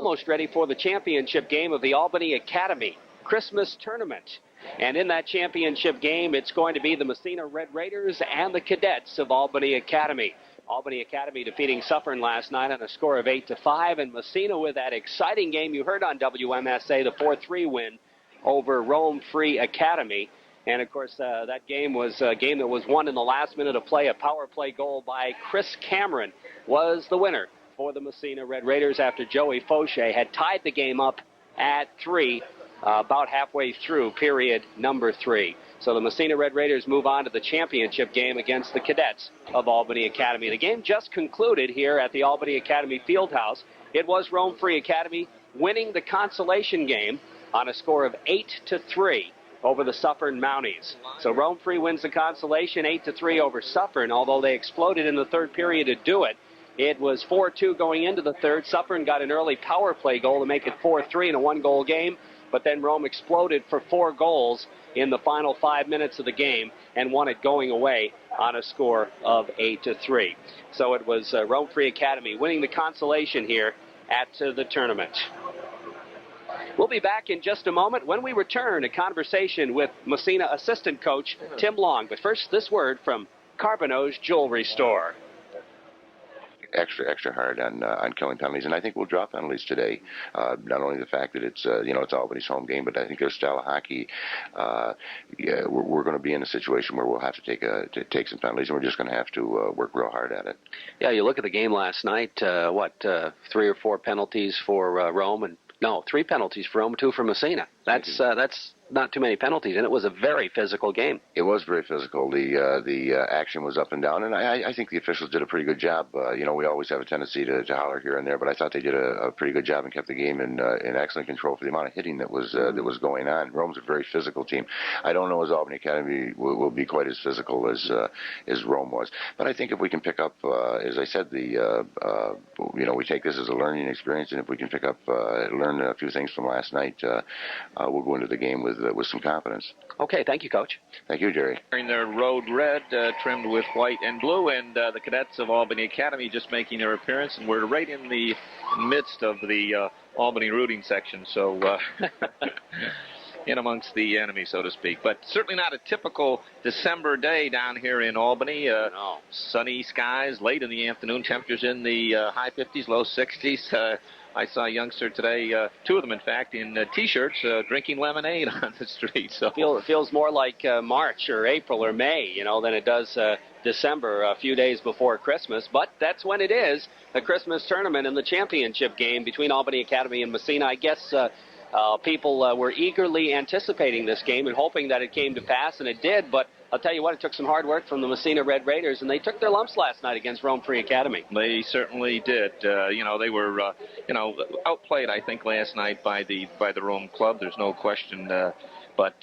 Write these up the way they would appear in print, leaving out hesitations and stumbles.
Almost ready for the championship game of the Albany Academy Christmas tournament. And in that championship game, it's going to be the Massena Red Raiders and the Cadets of Albany Academy. Albany Academy defeating Suffern last night on a score of 8-5, and Massena with that exciting game you heard on WMSA, the 4-3 win over Rome Free Academy. And, of course, that game was a game that was won in the last minute of play. A power play goal by Chris Cameron was the winner for the Massena Red Raiders after Joey Fauché had tied the game up at 3 about halfway through period number 3. So the Massena Red Raiders move on to the championship game against the Cadets of Albany Academy. The game just concluded here at the Albany Academy Fieldhouse. It was Rome Free Academy winning the consolation game on a score of 8-3 over the Suffern Mounties. So Rome Free wins the consolation 8-3 over Suffern, although they exploded in the third period to do it. It was 4-2 going into the third. Suffern got an early power play goal to make it 4-3 in a one-goal game, but then Rome exploded for 4 goals in the final 5 minutes of the game and won it going away on a score of 8-3. So it was Rome Free Academy winning the consolation here at the tournament. We'll be back in just a moment when we return a conversation with Massena assistant coach Tim Long. But first, this word from Carbonneau's Jewelry Store. Extra hard on killing penalties, and I think we'll draw penalties today. Not only the fact that it's it's Albany's home game, but I think their style of hockey, we're going to be in a situation where we'll have to take some penalties, and we're just going to have to work real hard at it. Yeah, you look at the game last night. 3 or 4 penalties for Rome, and 3 penalties for Rome, 2 for Massena. That's not too many penalties, and it was a very physical game. It was very physical. The action was up and down, and I think the officials did a pretty good job. We always have a tendency to holler here and there, but I thought they did a pretty good job and kept the game in excellent control for the amount of hitting that was going on. Rome's a very physical team. I don't know as Albany Academy will be quite as physical as Rome was, but I think if we can pick up, as I said, we take this as a learning experience, and if we can pick up, learn a few things from last night, we'll go into the game with some confidence. Okay, thank you, Coach. Thank you, Jerry. Wearing their road red, trimmed with white and blue, and the Cadets of Albany Academy just making their appearance, and we're right in the midst of the Albany rooting section, so in amongst the enemy, so to speak. But certainly not a typical December day down here in Albany. No. Sunny skies, late in the afternoon, temperatures in the high 50s, low 60s. I saw a youngster today, 2 of them, in fact, in T-shirts, drinking lemonade on the street. So it feels more like March or April or May, than it does December, a few days before Christmas. But that's when it is, the Christmas tournament and the championship game between Albany Academy and Massena. I guess people were eagerly anticipating this game and hoping that it came to pass, and it did. But I'll tell you what, it took some hard work from the Massena Red Raiders, and they took their lumps last night against Rome Free Academy. They certainly did. They were, outplayed, I think, last night by the Rome club. There's no question. But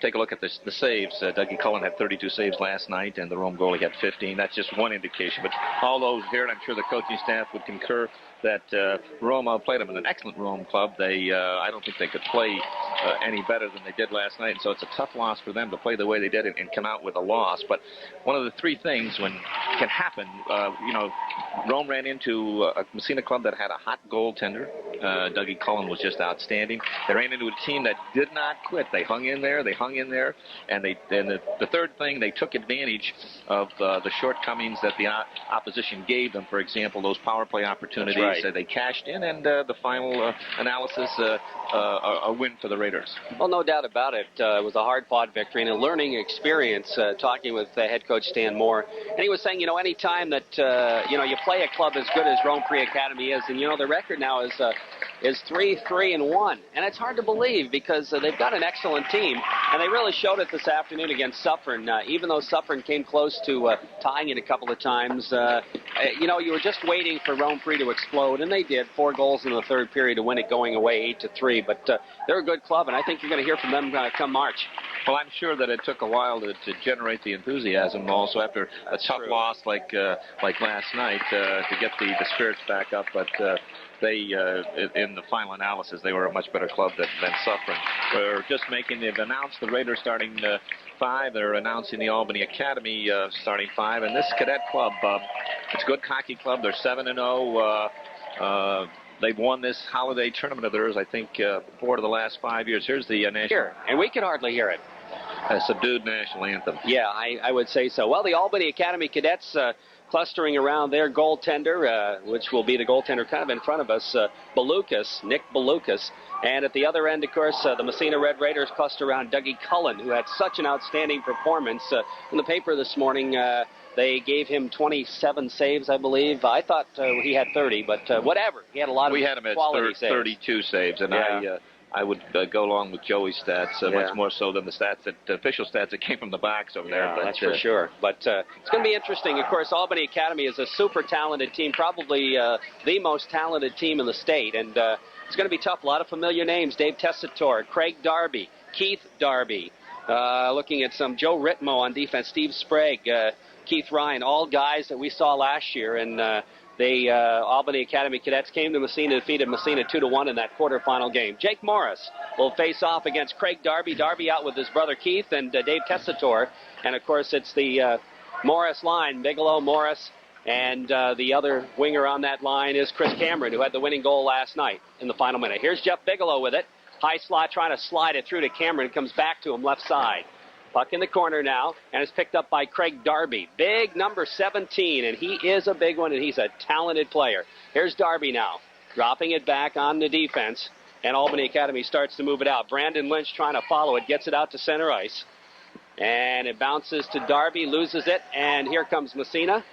take a look at the saves. Dougie Cullen had 32 saves last night, and the Rome goalie had 15. That's just one indication. But all those here, and I'm sure the coaching staff would concur, that Rome outplayed them. In an excellent Rome club. I don't think they could play any better than they did last night. And so it's a tough loss for them to play the way they did and come out with a loss. But one of the 3 things when can happen, Rome ran into a Massena club that had a hot goaltender. Dougie Cullen was just outstanding. They ran into a team that did not quit. They hung in there. And the third thing, they took advantage of the shortcomings that the opposition gave them. For example, those power play opportunities. Right. They cashed in, and the final analysis, a win for the Raiders. Well, no doubt about it. It was a hard-fought victory and a learning experience, talking with head coach Stan Moore. And he was saying, any time that, you play a club as good as Rome Free Academy is, and, the record now is 3-3-1. And it's hard to believe because they've got an excellent team, and they really showed it this afternoon against Suffern. Even though Suffern came close to tying it a couple of times, you were just waiting for Rome Free to explode, and they did. 4 goals in the third period to win it going away 8-3. But they're a good club, and I think you're going to hear from them come March. Well, I'm sure that it took a while to generate the enthusiasm also after a tough loss like last night to get the spirits back up. But they, in the final analysis, they were a much better club than Suffern. They've announced the Raiders starting 5. They're announcing the Albany Academy starting 5. And this cadet club, it's a good hockey club. They're 7-0. they've won this holiday tournament of theirs, I think, 4 of the last 5 years. Here's the national. Here, and we can hardly hear it. A subdued national anthem. Yeah, I would say so. Well, the Albany Academy cadets clustering around their goaltender, which will be the goaltender kind of in front of us, Nick Balukas. And at the other end, of course, the Massena Red Raiders cluster around Dougie Cullen, who had such an outstanding performance. In the paper this morning, they gave him 27 saves, I believe. I thought he had 30, but whatever. He had a lot of quality saves. 32 saves, and I would go along with Joey's stats much more so than the official stats that came from the backs over there. But, that's for sure. But it's going to be interesting. Of course, Albany Academy is a super talented team, probably the most talented team in the state. And it's going to be tough. A lot of familiar names: Dave Tessitore, Craig Darby, Keith Darby. Looking at some Joe Ritmo on defense, Steve Sprague, Keith Ryan, all guys that we saw last year. And the Albany Academy cadets came to Massena, defeated Massena 2-1 in that quarterfinal game. Jake Morris will face off against Craig Darby. Darby out with his brother Keith and Dave Tessitore. And, of course, it's the Morris line, Bigelow, Morris, and the other winger on that line is Chris Cameron, who had the winning goal last night in the final minute. Here's Jeff Bigelow with it. High slot trying to slide it through to Cameron. Comes back to him left side. Puck in the corner now, and it's picked up by Craig Darby. Big number 17, and he is a big one, and he's a talented player. Here's Darby now, dropping it back on the defense, and Albany Academy starts to move it out. Brandon Lynch trying to follow it, gets it out to center ice, and it bounces to Darby, loses it, and here comes Massena.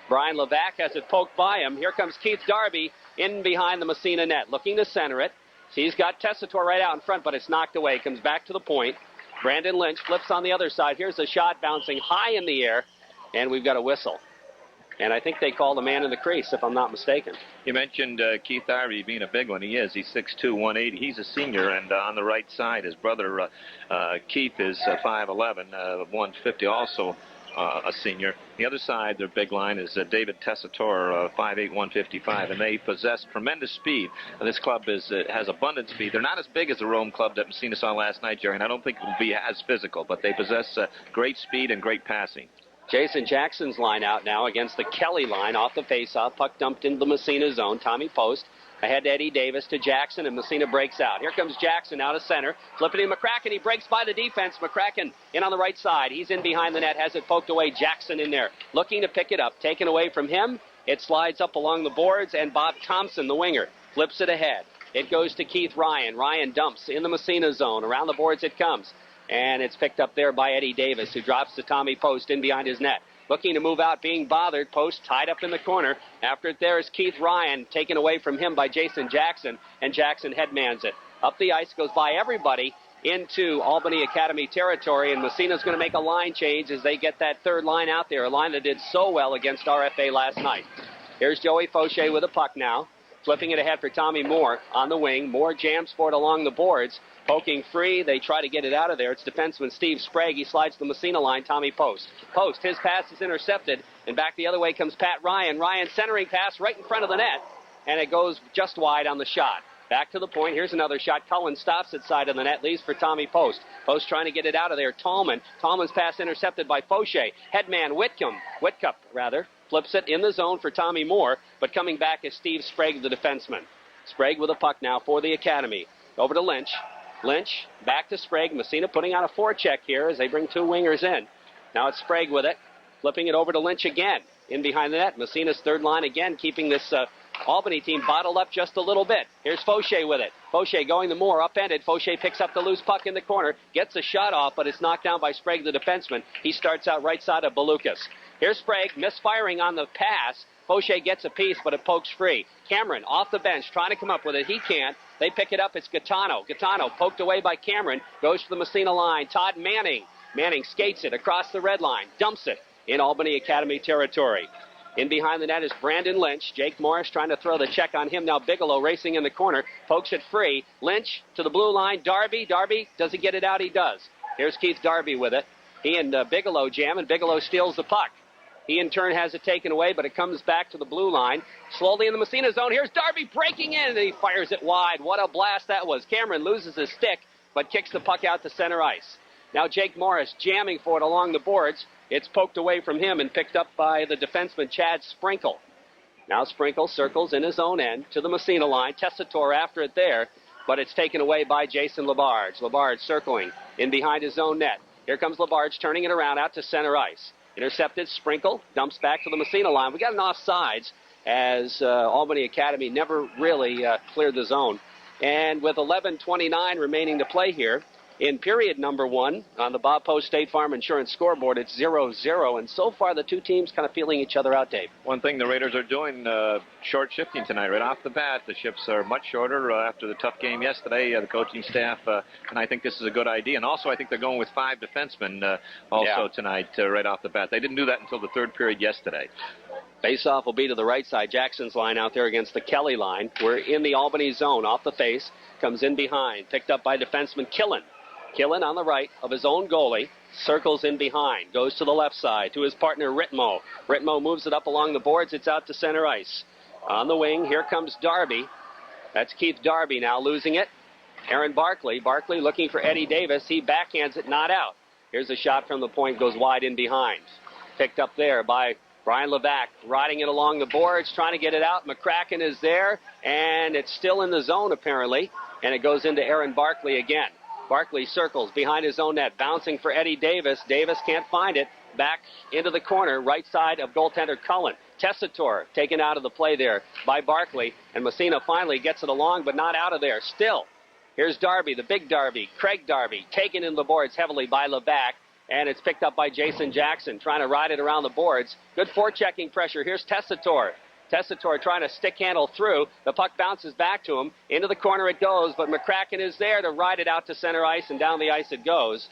Brian Levac has it poked by him. Here comes Keith Darby in behind the Massena net, looking to center it. He's got Tessitore right out in front, but it's knocked away. Comes back to the point. Brandon Lynch flips on the other side. Here's a shot bouncing high in the air, and we've got a whistle. And I think they called a man in the crease, if I'm not mistaken. You mentioned Keith Darby being a big one. He is. He's 6'2", 180. He's a senior, and on the right side, his brother Keith is 5'11", 150, also a senior. The other side, their big line, is David Tessitore, 5'8", 155, and they possess tremendous speed. And this club has abundant speed. They're not as big as the Rome club that Massena saw last night, Jerry, and I don't think it will be as physical, but they possess great speed and great passing. Jason Jackson's line out now against the Kelly line off the faceoff. Puck dumped into the Massena zone. Tommy Post ahead to Eddie Davis to Jackson, and Massena breaks out. Here comes Jackson out of center. Flipping to McCracken. He breaks by the defense. McCracken in on the right side. He's in behind the net. Has it poked away. Jackson in there. Looking to pick it up. Taken away from him. It slides up along the boards, and Bob Thompson, the winger, flips it ahead. It goes to Keith Ryan. Ryan dumps in the Massena zone. Around the boards it comes. And it's picked up there by Eddie Davis, who drops to Tommy Post in behind his net. Looking to move out, being bothered. Post tied up in the corner. After it there is Keith Ryan, taken away from him by Jason Jackson, and Jackson headmans it. Up the ice, goes by everybody into Albany Academy territory, and Massena's going to make a line change as they get that third line out there, a line that did so well against RFA last night. Here's Joey Fauché with a puck now. Flipping it ahead for Tommy Moore on the wing. Moore jams for it along the boards. Poking free. They try to get it out of there. It's defenseman Steve Sprague. He slides to the Massena line. Tommy Post. Post, his pass is intercepted. And back the other way comes Pat Ryan. Ryan centering pass right in front of the net. And it goes just wide on the shot. Back to the point. Here's another shot. Cullen stops at side of the net. Leaves for Tommy Post. Post trying to get it out of there. Tallman's pass intercepted by Fauché. Headman Whitcup, flips it in the zone for Tommy Moore. But coming back is Steve Sprague, the defenseman. Sprague with a puck now for the Academy. Over to Lynch. Lynch back to Sprague. Massena putting on a forecheck here as they bring two wingers in. Now it's Sprague with it. Flipping it over to Lynch again. In behind the net. Massena's third line again, keeping this Albany team bottled up just a little bit. Here's Fauché with it. Fauché going to Moore, upended. Fauché picks up the loose puck in the corner. Gets a shot off, but it's knocked down by Sprague, the defenseman. He starts out right side of Balukas. Here's Sprague, misfiring on the pass. Fauché gets a piece, but it pokes free. Cameron off the bench, trying to come up with it. He can't. They pick it up. It's Gaetano. Gaetano poked away by Cameron. Goes to the Massena line. Todd Manning. Manning skates it across the red line. Dumps it in Albany Academy territory. In behind the net is Brandon Lynch. Jake Morris trying to throw the check on him. Now Bigelow racing in the corner. Pokes it free. Lynch to the blue line. Darby. Does he get it out? He does. Here's Keith Darby with it. He and Bigelow jam, and Bigelow steals the puck. He, in turn, has it taken away, but it comes back to the blue line. Slowly in the Massena zone. Here's Darby breaking in, and he fires it wide. What a blast that was. Cameron loses his stick, but kicks the puck out to center ice. Now Jake Morris jamming for it along the boards. It's poked away from him and picked up by the defenseman Chad Sprinkle. Now Sprinkle circles in his own end to the Massena line. Tessitore after it there, but it's taken away by Jason Labarge. Labarge circling in behind his own net. Here comes Labarge turning it around out to center ice. Intercepted, Sprinkle dumps back to the Massena line. We got an offsides as Albany Academy never really cleared the zone. And with 11:29 remaining to play here, in period number 1 on the Bob Post State Farm Insurance scoreboard, it's 0-0, and so far the two teams kind of feeling each other out, Dave. One thing the Raiders are doing, short shifting tonight. Right off the bat, the shifts are much shorter after the tough game yesterday. The coaching staff, and I think this is a good idea. And also, I think they're going with 5 defensemen tonight right off the bat. They didn't do that until the third period yesterday. Face-off will be to the right side. Jackson's line out there against the Kelly line. We're in the Albany zone. Off the face, comes in behind. Picked up by defenseman Killen. Killen on the right of his own goalie, circles in behind, goes to the left side to his partner Ritmo. Ritmo moves it up along the boards. It's out to center ice. On the wing, here comes Darby. That's Keith Darby now losing it. Aaron Barkley. Barkley looking for Eddie Davis. He backhands it, not out. Here's a shot from the point, goes wide in behind. Picked up there by Brian Levac, riding it along the boards, trying to get it out. McCracken is there, and it's still in the zone apparently, and it goes into Aaron Barkley again. Barkley circles behind his own net, bouncing for Eddie Davis. Davis can't find it. Back into the corner, right side of goaltender Cullen. Tessitore taken out of the play there by Barkley, and Massena finally gets it along, but not out of there. Still, here's Darby, the big Darby, Craig Darby, taken in the boards heavily by Levac, and it's picked up by Jason Jackson, trying to ride it around the boards. Good forechecking pressure. Here's Tessitore. Tessitore trying to stick handle through. The puck bounces back to him. Into the corner it goes, but McCracken is there to ride it out to center ice, and down the ice it goes.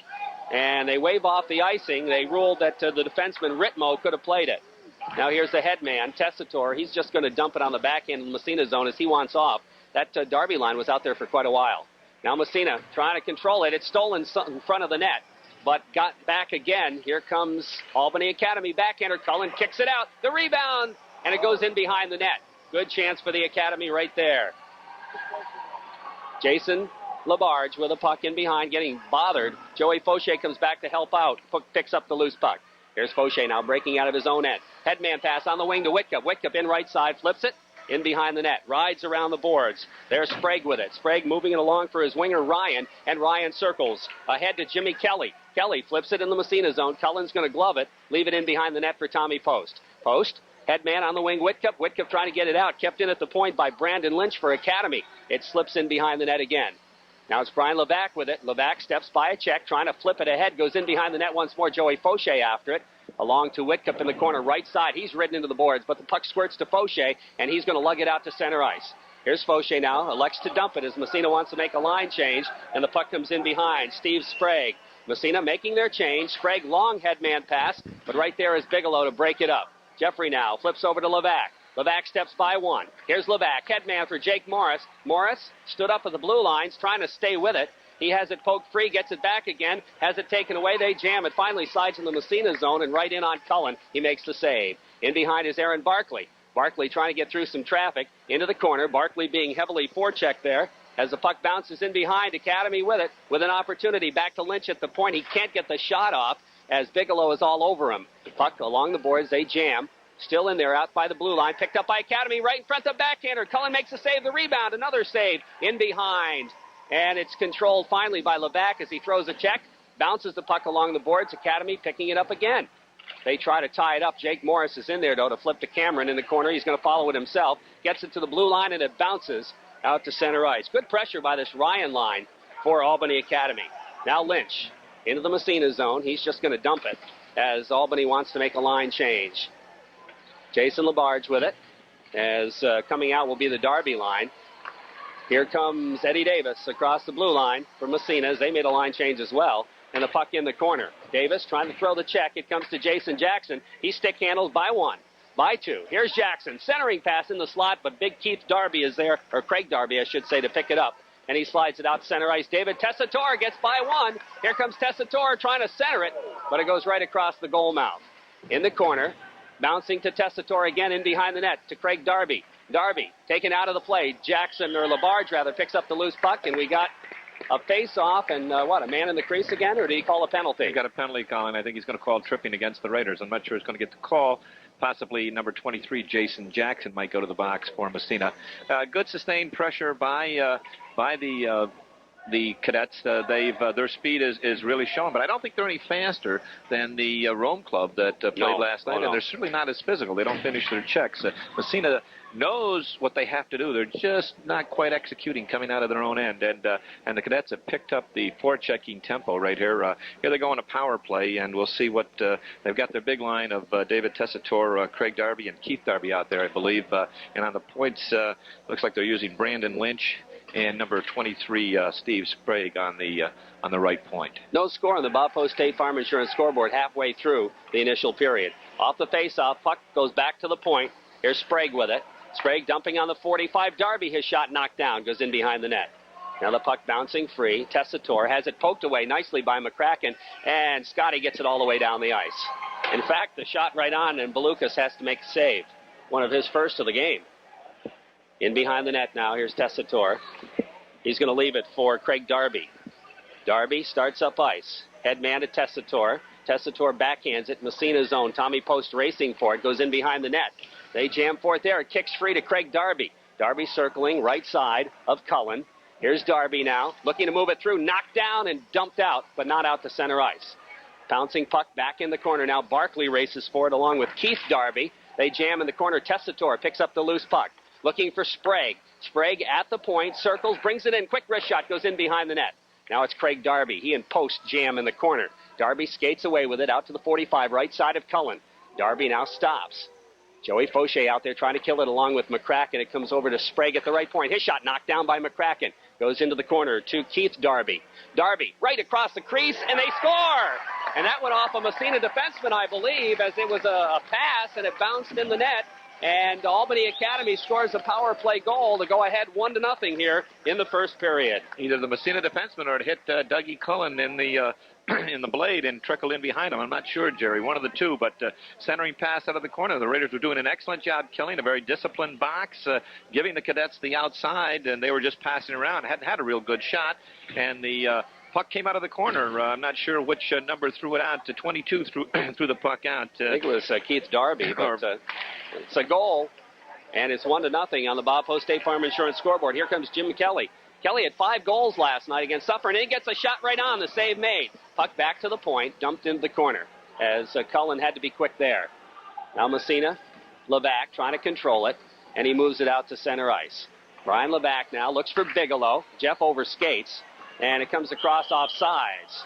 And they wave off the icing. They ruled that the defenseman Ritmo could have played it. Now here's the head man, Tessitore. He's just going to dump it on the back end of the Massena zone as he wants off. That Darby line was out there for quite a while. Now Massena trying to control it. It's stolen in front of the net, but got back again. Here comes Albany Academy backhander. Cullen kicks it out. The rebound, and it goes in behind the net. Good chance for the Academy right there. Jason Labarge with a puck in behind, getting bothered. Joey Fauché comes back to help out. Picks up the loose puck. Here's Fauché now breaking out of his own end. Headman pass on the wing to Whitcup. Whitcup in right side, flips it. In behind the net, rides around the boards. There's Sprague with it. Sprague moving it along for his winger Ryan, and Ryan circles ahead to Jimmy Kelly. Kelly flips it in the Massena zone. Cullen's going to glove it, leave it in behind the net for Tommy Post. Post, headman on the wing, Whitcup. Whitcup trying to get it out, kept in at the point by Brandon Lynch for Academy. It slips in behind the net again. Now it's Brian Levac with it. Levac steps by a check, trying to flip it ahead, goes in behind the net once more. Joey Fauché after it. Along to Whitcup in the corner, right side. He's ridden into the boards, but the puck squirts to Fauché, and he's going to lug it out to center ice. Here's Fauché now, elects to dump it as Massena wants to make a line change, and the puck comes in behind. Steve Sprague. Massena making their change. Sprague, long headman pass, but right there is Bigelow to break it up. Jeffrey now flips over to Levac. Levac steps by one. Here's Levac, headman for Jake Morris. Morris stood up at the blue lines, trying to stay with it. He has it poked free, gets it back again, has it taken away. They jam it, finally slides in the Massena zone and right in on Cullen. He makes the save. In behind is Aaron Barkley. Barkley trying to get through some traffic into the corner. Barkley being heavily forechecked there as the puck bounces in behind. Academy with it, with an opportunity. Back to Lynch at the point. He can't get the shot off as Bigelow is all over him. The puck along the boards, they jam. Still in there, out by the blue line. Picked up by Academy, right in front of the backhander. Cullen makes a save, the rebound. Another save in behind. And it's controlled finally by Levac as he throws a check. Bounces the puck along the boards. Academy picking it up again. They try to tie it up. Jake Morris is in there, though, to flip to Cameron in the corner. He's going to follow it himself. Gets it to the blue line, and it bounces out to center ice. Good pressure by this Ryan line for Albany Academy. Now Lynch into the Massena zone. He's just going to dump it as Albany wants to make a line change. Jason Labarge with it, as coming out will be the Darby line. Here comes Eddie Davis across the blue line for Massena as they made a line change as well. And the puck in the corner. Davis trying to throw the check. It comes to Jason Jackson. He stick handles by one, by two. Here's Jackson. Centering pass in the slot, but big Keith Darby is there, or Craig Darby, I should say, to pick it up. And he slides it out center ice. David Tessitore gets by one. Here comes Tessitore trying to center it, but it goes right across the goal mouth. In the corner, bouncing to Tessitore again in behind the net to Craig Darby. Darby taken out of the play. Jackson, or Labarge rather, picks up the loose puck, and we got A face-off and, a man in the crease again, or did he call a penalty? He got a penalty, Colin. I think he's going to call tripping against the Raiders. I'm not sure he's going to get the call. Possibly number 23, Jason Jackson, might go to the box for Massena. Good sustained pressure by the Cadets. Their speed is really showing, but I don't think they're any faster than the Rome club that played last night. And they're certainly not as physical. They don't finish their checks. Massena knows what they have to do. They're just not quite executing coming out of their own end. And the Cadets have picked up the forechecking tempo right here. Here they go on a power play, and we'll see what they've got. Their big line of David Tessitore, Craig Darby, and Keith Darby out there, I believe. And on the points, looks like they're using Brandon Lynch and number 23, Steve Sprague on the right point. No score on the Bob Post State Farm Insurance scoreboard halfway through the initial period. Off the face-off, puck goes back to the point. Here's Sprague with it. Sprague dumping on the 45. Darby, his shot knocked down, goes in behind the net. Now the puck bouncing free. Tessitore has it poked away nicely by McCracken, and Scotty gets it all the way down the ice. In fact, the shot right on, and Belukas has to make a save. One of his first of the game. In behind the net now, here's Tessitore. He's going to leave it for Craig Darby. Darby starts up ice. Head man to Tessitore. Tessitore backhands it. Massena zone. Tommy Post racing for it. Goes in behind the net. They jam for it there. It kicks free to Craig Darby. Darby circling right side of Cullen. Here's Darby now. Looking to move it through. Knocked down and dumped out, but not out to center ice. Pouncing puck back in the corner. Now Barkley races for it along with Keith Darby. They jam in the corner. Tessitore picks up the loose puck. Looking for Sprague. Sprague at the point, circles, brings it in. Quick wrist shot, goes in behind the net. Now it's Craig Darby. He and Post jam in the corner. Darby skates away with it out to the 45, right side of Cullen. Darby now stops. Joey Fauché out there trying to kill it along with McCracken. It comes over to Sprague at the right point. His shot knocked down by McCracken. Goes into the corner to Keith Darby. Darby right across the crease, and they score! And that went off a Massena defenseman, I believe, as it was a pass, and it bounced in the net. And Albany Academy scores a power play goal to go ahead 1-0 here in the first period. Either the Massena defenseman or it hit Dougie Cullen in the in the blade and trickled in behind him. I'm not sure, Jerry. One of the two, but centering pass out of the corner. The Raiders were doing an excellent job killing a very disciplined box, giving the Cadets the outside, and they were just passing around. Hadn't had a real good shot, and the puck came out of the corner. I'm not sure which number threw it out. To 22 threw the puck out. I think it was Keith Darby, but it's a goal, and it's 1-0 on the Bob Post State Farm Insurance scoreboard. Here comes Jim Kelly. Kelly had 5 goals last night against Suffolk, and he gets a shot right on. The save made. Puck back to the point, dumped into the corner, as Cullen had to be quick there. Now Massena, Levac trying to control it, and he moves it out to center ice. Brian Levac now looks for Bigelow. Jeff overskates. And it comes across offsides.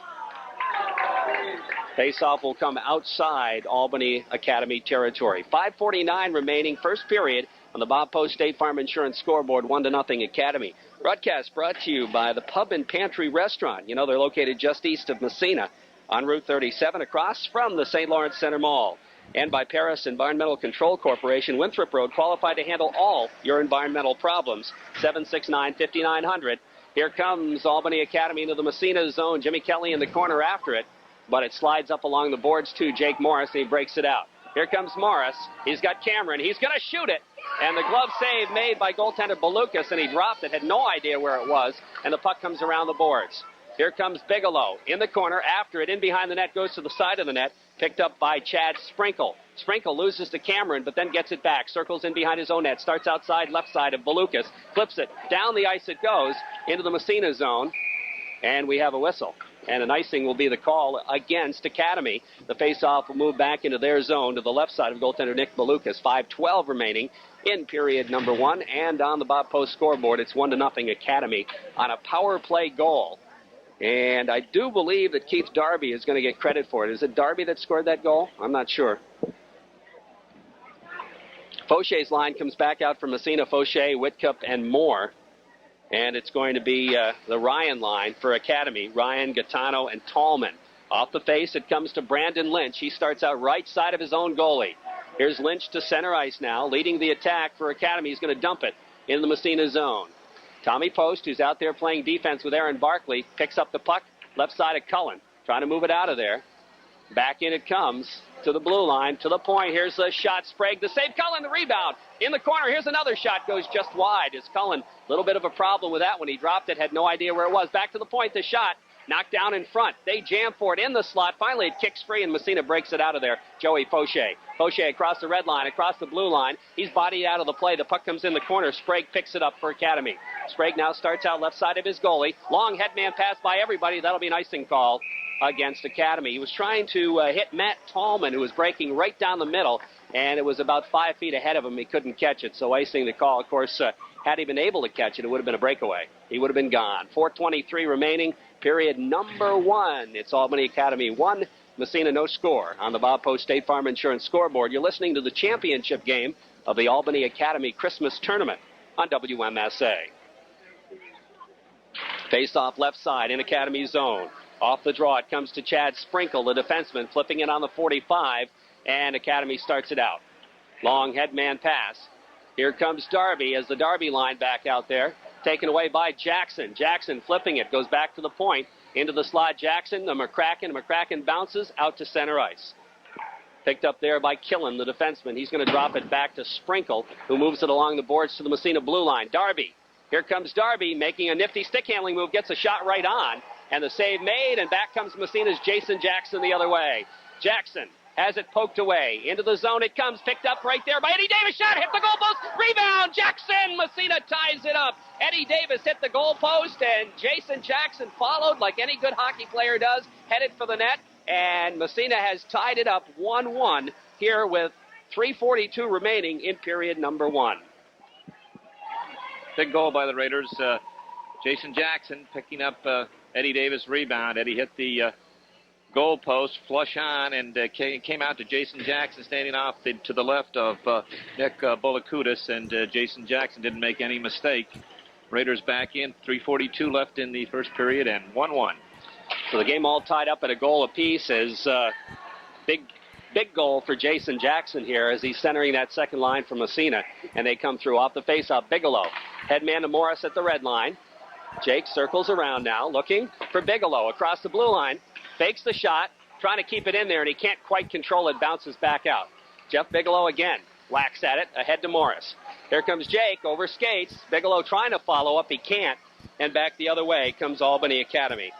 Faceoff will come outside Albany Academy territory. 5:49 remaining, first period on the Bob Post State Farm Insurance scoreboard, 1-0 Academy. Broadcast brought to you by the Pub and Pantry Restaurant. You know, they're located just east of Massena on Route 37 across from the St. Lawrence Center Mall. And by Paris Environmental Control Corporation, Winthrop Road, qualified to handle all your environmental problems. 769-5900. Here comes Albany Academy into the Massena zone. Jimmy Kelly in the corner after it, but it slides up along the boards to Jake Morris, and he breaks it out. Here comes Morris. He's got Cameron. He's going to shoot it, and the glove save made by goaltender Belukas, and he dropped it, had no idea where it was, and the puck comes around the boards. Here comes Bigelow in the corner after it. In behind the net, goes to the side of the net, picked up by Chad Sprinkle. Sprinkle loses to Cameron, but then gets it back. Circles in behind his own net. Starts outside left side of Belukas. Flips it. Down the ice it goes into the Massena zone. And we have a whistle. And an icing will be the call against Academy. The faceoff will move back into their zone to the left side of goaltender Nick Belukas. 5:12 remaining in period number 1. And on the Bob Post scoreboard, it's 1-0 Academy on a power play goal. And I do believe that Keith Darby is going to get credit for it. Is it Darby that scored that goal? I'm not sure. Fauché's line comes back out from Massena, Fauché, Whitcup, and Moore. And it's going to be the Ryan line for Academy. Ryan, Gaetano, and Tallman. Off the face, it comes to Brandon Lynch. He starts out right side of his own goalie. Here's Lynch to center ice now, leading the attack for Academy. He's going to dump it in the Massena zone. Tommy Post, who's out there playing defense with Aaron Barkley, picks up the puck, left side of Cullen, trying to move it out of there. Back in it comes to the blue line, to the point. Here's a shot. Sprague, the save. Cullen, the rebound. In the corner, here's another shot. Goes just wide. It's Cullen. A little bit of a problem with that when he dropped it. Had no idea where it was. Back to the point, the shot. Knocked down in front. They jam for it in the slot. Finally, it kicks free, and Massena breaks it out of there. Joey Fauché. Fauché across the red line, across the blue line. He's bodied out of the play. The puck comes in the corner. Sprague picks it up for Academy. Sprague now starts out left side of his goalie. Long headman pass by everybody. That'll be an icing call against Academy. He was trying to hit Matt Tallman, who was breaking right down the middle, and it was about 5 feet ahead of him. He couldn't catch it, so icing the call. Of course, had he been able to catch it, it would have been a breakaway. He would have been gone. 4:23 remaining, period number 1. It's Albany Academy 1, Massena no score on the Bob Post State Farm Insurance scoreboard. You're listening to the championship game of the Albany Academy Christmas Tournament on WMSA. Face off left side in Academy zone. Off the draw, it comes to Chad Sprinkle, the defenseman, flipping it on the 45, and Academy starts it out. Long headman pass. Here comes Darby as the Darby line back out there, taken away by Jackson. Jackson flipping it, goes back to the point, into the slot. Jackson, the McCracken. McCracken bounces out to center ice. Picked up there by Killen, the defenseman. He's going to drop it back to Sprinkle, who moves it along the boards to the Massena blue line. Darby. Here comes Darby, making a nifty stick handling move, gets a shot right on. And the save made, and back comes Massena's Jason Jackson the other way. Jackson has it poked away. Into the zone it comes, picked up right there by Eddie Davis. Shot, hit the goalpost, rebound, Jackson! Massena ties it up. Eddie Davis hit the goalpost, and Jason Jackson followed like any good hockey player does, headed for the net, and Massena has tied it up 1-1 here with 3:42 remaining in period number 1. Big goal by the Raiders. Jason Jackson picking up Eddie Davis' rebound. Eddie hit the goal post, flush on, and came out to Jason Jackson standing off to the left of Nick Bolakudis, and Jason Jackson didn't make any mistake. Raiders back in, 3:42 left in the first period, and 1-1. So the game all tied up at a goal apiece as big goal for Jason Jackson here as he's centering that second line for Massena, and they come through off the faceoff. Bigelow, headman to Morris at the red line. Jake circles around now, looking for Bigelow across the blue line. Fakes the shot, trying to keep it in there, and he can't quite control it, bounces back out. Jeff Bigelow again, whacks at it, ahead to Morris. Here comes Jake, over skates. Bigelow trying to follow up, he can't. And back the other way comes Albany Academy.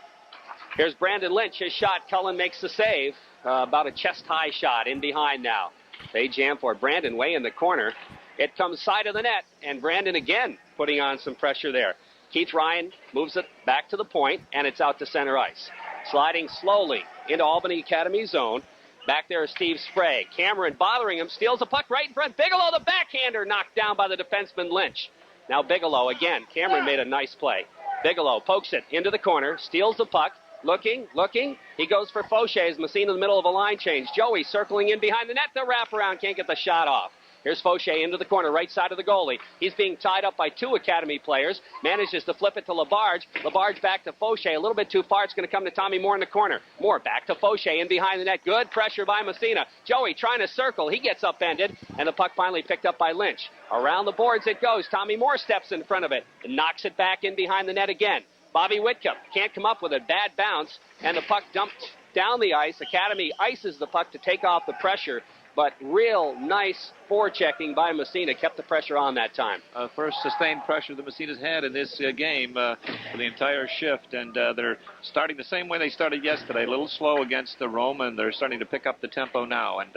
Here's Brandon Lynch, his shot. Cullen makes the save. About a chest-high shot, in behind now. They jam for it. Brandon way in the corner. It comes side of the net, and Brandon again putting on some pressure there. Keith Ryan moves it back to the point, and it's out to center ice. Sliding slowly into Albany Academy zone. Back there is Steve Sprague. Cameron bothering him, steals the puck right in front. Bigelow, the backhander, knocked down by the defenseman Lynch. Now Bigelow again. Cameron made a nice play. Bigelow pokes it into the corner, steals the puck. Looking. He goes for Fauché as Massena in the middle of a line change. Joey circling in behind the net. The wraparound can't get the shot off. Here's Fauché into the corner, right side of the goalie. He's being tied up by 2 Academy players. Manages to flip it to Labarge. Labarge back to Fauché. A little bit too far. It's going to come to Tommy Moore in the corner. Moore back to Fauché in behind the net. Good pressure by Massena. Joey trying to circle. He gets upended, and the puck finally picked up by Lynch. Around the boards it goes. Tommy Moore steps in front of it and knocks it back in behind the net again. Bobby Whitcup can't come up with a bad bounce, and the puck dumped down the ice. Academy ices the puck to take off the pressure, but real nice forechecking by Massena kept the pressure on that time. First sustained pressure that Massena's had in this game for the entire shift, and they're starting the same way they started yesterday, a little slow against the Rome, and they're starting to pick up the tempo now. And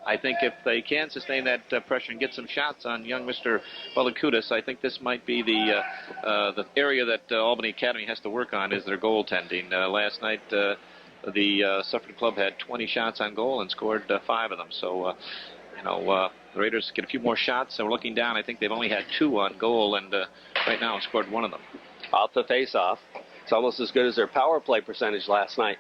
I think if they can sustain that pressure and get some shots on young Mr. Bolakudis, I think this might be the area that Albany Academy has to work on is their goaltending. Last night, the Suffern Club had 20 shots on goal and scored 5 of them. So, the Raiders get a few more shots. So we're looking down. I think they've only had 2 on goal, and right now scored 1 of them. Off the face-off. It's almost as good as their power play percentage last night.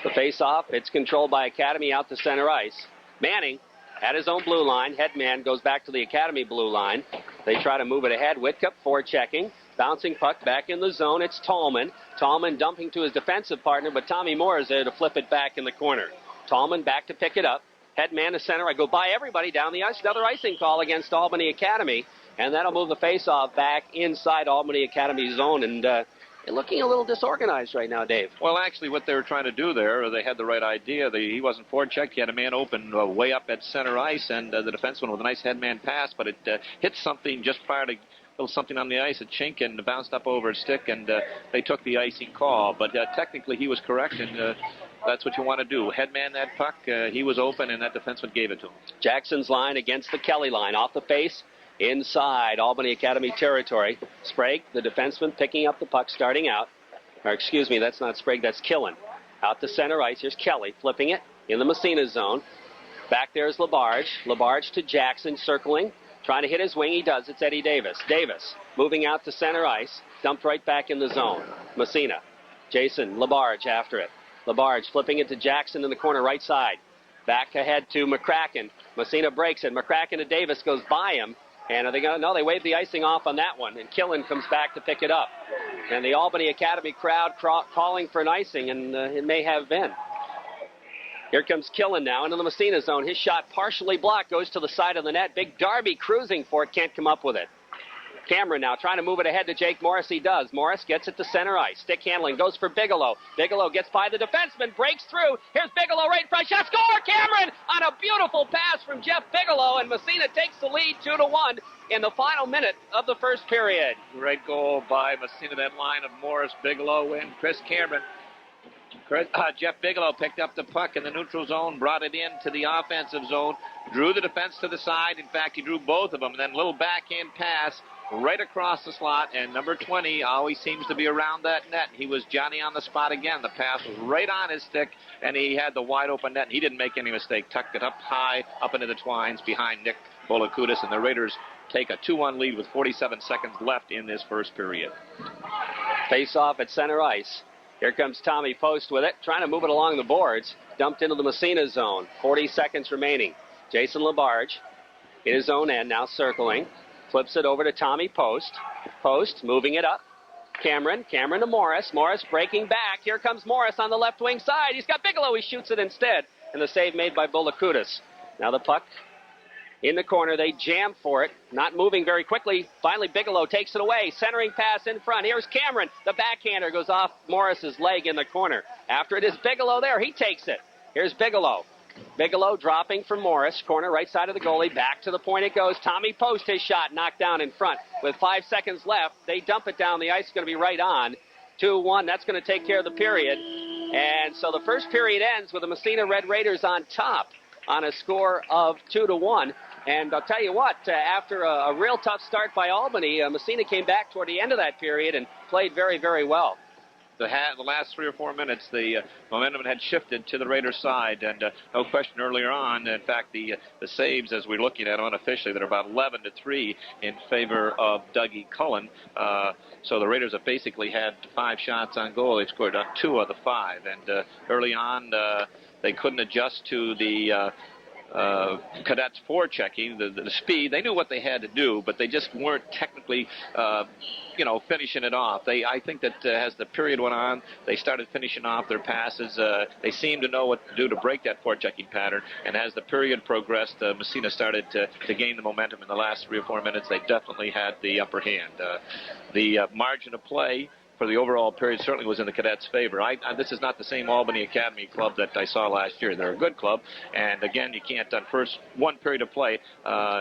The face-off, it's controlled by Academy out to center ice. Manning at his own blue line. Headman goes back to the Academy blue line. They try to move it ahead. Whitcup forechecking. Bouncing puck back in the zone. It's Tallman. Tallman dumping to his defensive partner, but Tommy Moore is there to flip it back in the corner. Tallman back to pick it up. Headman to center. I go by everybody down the ice. Another icing call against Albany Academy, and that'll move the face-off back inside Albany Academy zone. And They're looking a little disorganized right now, Dave. Well, actually, what they were trying to do there, they had the right idea. He wasn't forechecked. He had a man open way up at center ice, and the defenseman with a nice headman pass, but it hit something just prior to something on the ice, a chink, and bounced up over his stick, and they took the icing call. But technically, he was correct, and that's what you want to do. Headman that puck, he was open, and that defenseman gave it to him. Jackson's line against the Kelly line, off the face, inside Albany Academy territory. Sprague, the defenseman, picking up the puck, starting out. Or excuse me, that's not Sprague, that's Killen. Out to center ice, here's Kelly, flipping it in the Massena zone. Back there's Labarge. Labarge to Jackson, circling. Trying to hit his wing, he does. It's Eddie Davis. Davis moving out to center ice, dumped right back in the zone. Massena, Jason Labarge after it. Labarge flipping it to Jackson in the corner right side. Back ahead to McCracken. Massena breaks it. McCracken to Davis, goes by him. And are they going to? No, they waved the icing off on that one. And Killen comes back to pick it up. And the Albany Academy crowd calling for an icing, and it may have been. Here comes Killen now into the Massena zone. His shot partially blocked, goes to the side of the net. Big Darby cruising for it, can't come up with it. Cameron now trying to move it ahead to Jake Morris. He does. Morris gets it to center ice. Stick handling, goes for Bigelow. Bigelow gets by the defenseman, breaks through. Here's Bigelow right in front. Shot, score! Cameron on a beautiful pass from Jeff Bigelow, and Massena takes the lead 2-1 in the final minute of the first period. Great goal by Massena, that line of Morris, Bigelow, and Chris Cameron. Jeff Bigelow picked up the puck in the neutral zone, brought it into the offensive zone, drew the defense to the side. In fact, he drew both of them. And then a little backhand pass right across the slot, and number 20 always seems to be around that net. He was Johnny on the spot again. The pass was right on his stick, and he had the wide open net. He didn't make any mistake. Tucked it up high, up into the twines behind Nick Bolakudis, and the Raiders take a 2-1 lead with 47 seconds left in this first period. Face off at center ice. Here comes Tommy Post with it, trying to move it along the boards. Dumped into the Massena zone. 40 seconds remaining. Jason Labarge in his own end, now circling. Flips it over to Tommy Post. Post moving it up. Cameron to Morris. Morris breaking back. Here comes Morris on the left wing side. He's got Bigelow. He shoots it instead. And the save made by Bolakudis. Now the puck in the corner. They jam for it. Not moving very quickly. Finally, Bigelow takes it away. Centering pass in front. Here's Cameron. The backhander goes off Morris's leg in the corner. After it is Bigelow there. He takes it. Here's Bigelow. Bigelow dropping from Morris. Corner right side of the goalie. Back to the point it goes. Tommy Post, his shot knocked down in front. With 5 seconds left, they dump it down the ice. It's going to be right on. 2-1. That's going to take care of the period. And so the first period ends with the Massena Red Raiders on top on a score of 2-1. And I'll tell you what, after a real tough start by Albany, Massena came back toward the end of that period and played very, very well. The last 3 or 4 minutes, the momentum had shifted to the Raiders' side, and no question earlier on. In fact, the saves, as we're looking at them unofficially, they're about 11-3 in favor of Dougie Cullen. So the Raiders have basically had 5 shots on goal. They've scored on 2 of the 5, and early on they couldn't adjust to the Cadets forechecking, the speed. They knew what they had to do, but they just weren't technically, finishing it off. I think that as the period went on, they started finishing off their passes. They seemed to know what to do to break that forechecking pattern, and as the period progressed, Massena started to gain the momentum in the last 3 or 4 minutes. They definitely had the upper hand. The margin of play for the overall period certainly was in the Cadets' favor. This is not the same Albany Academy club that I saw last year. They're a good club, and again, you can't on first one period of play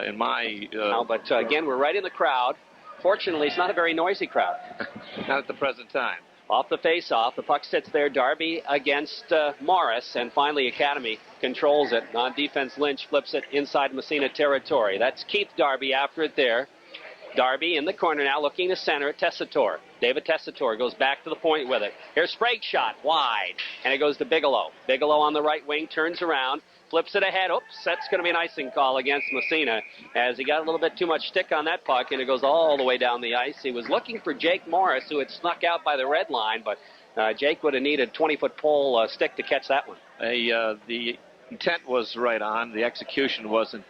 in my... But again, we're right in the crowd. Fortunately, it's not a very noisy crowd. Not at the present time. Off the face-off, the puck sits there. Darby against Morris, and finally Academy controls it. On defense, Lynch flips it inside Massena territory. That's Keith Darby after it there. Darby in the corner now, looking to center. Tessitore. David Tessitore goes back to the point with it. Here's Sprague's shot, wide, and it goes to Bigelow. Bigelow on the right wing, turns around, flips it ahead. Oops, that's going to be an icing call against Massena, as he got a little bit too much stick on that puck, and it goes all the way down the ice. He was looking for Jake Morris, who had snuck out by the red line, but Jake would have needed a 20-foot pole stick to catch that one. The intent was right on. The execution wasn't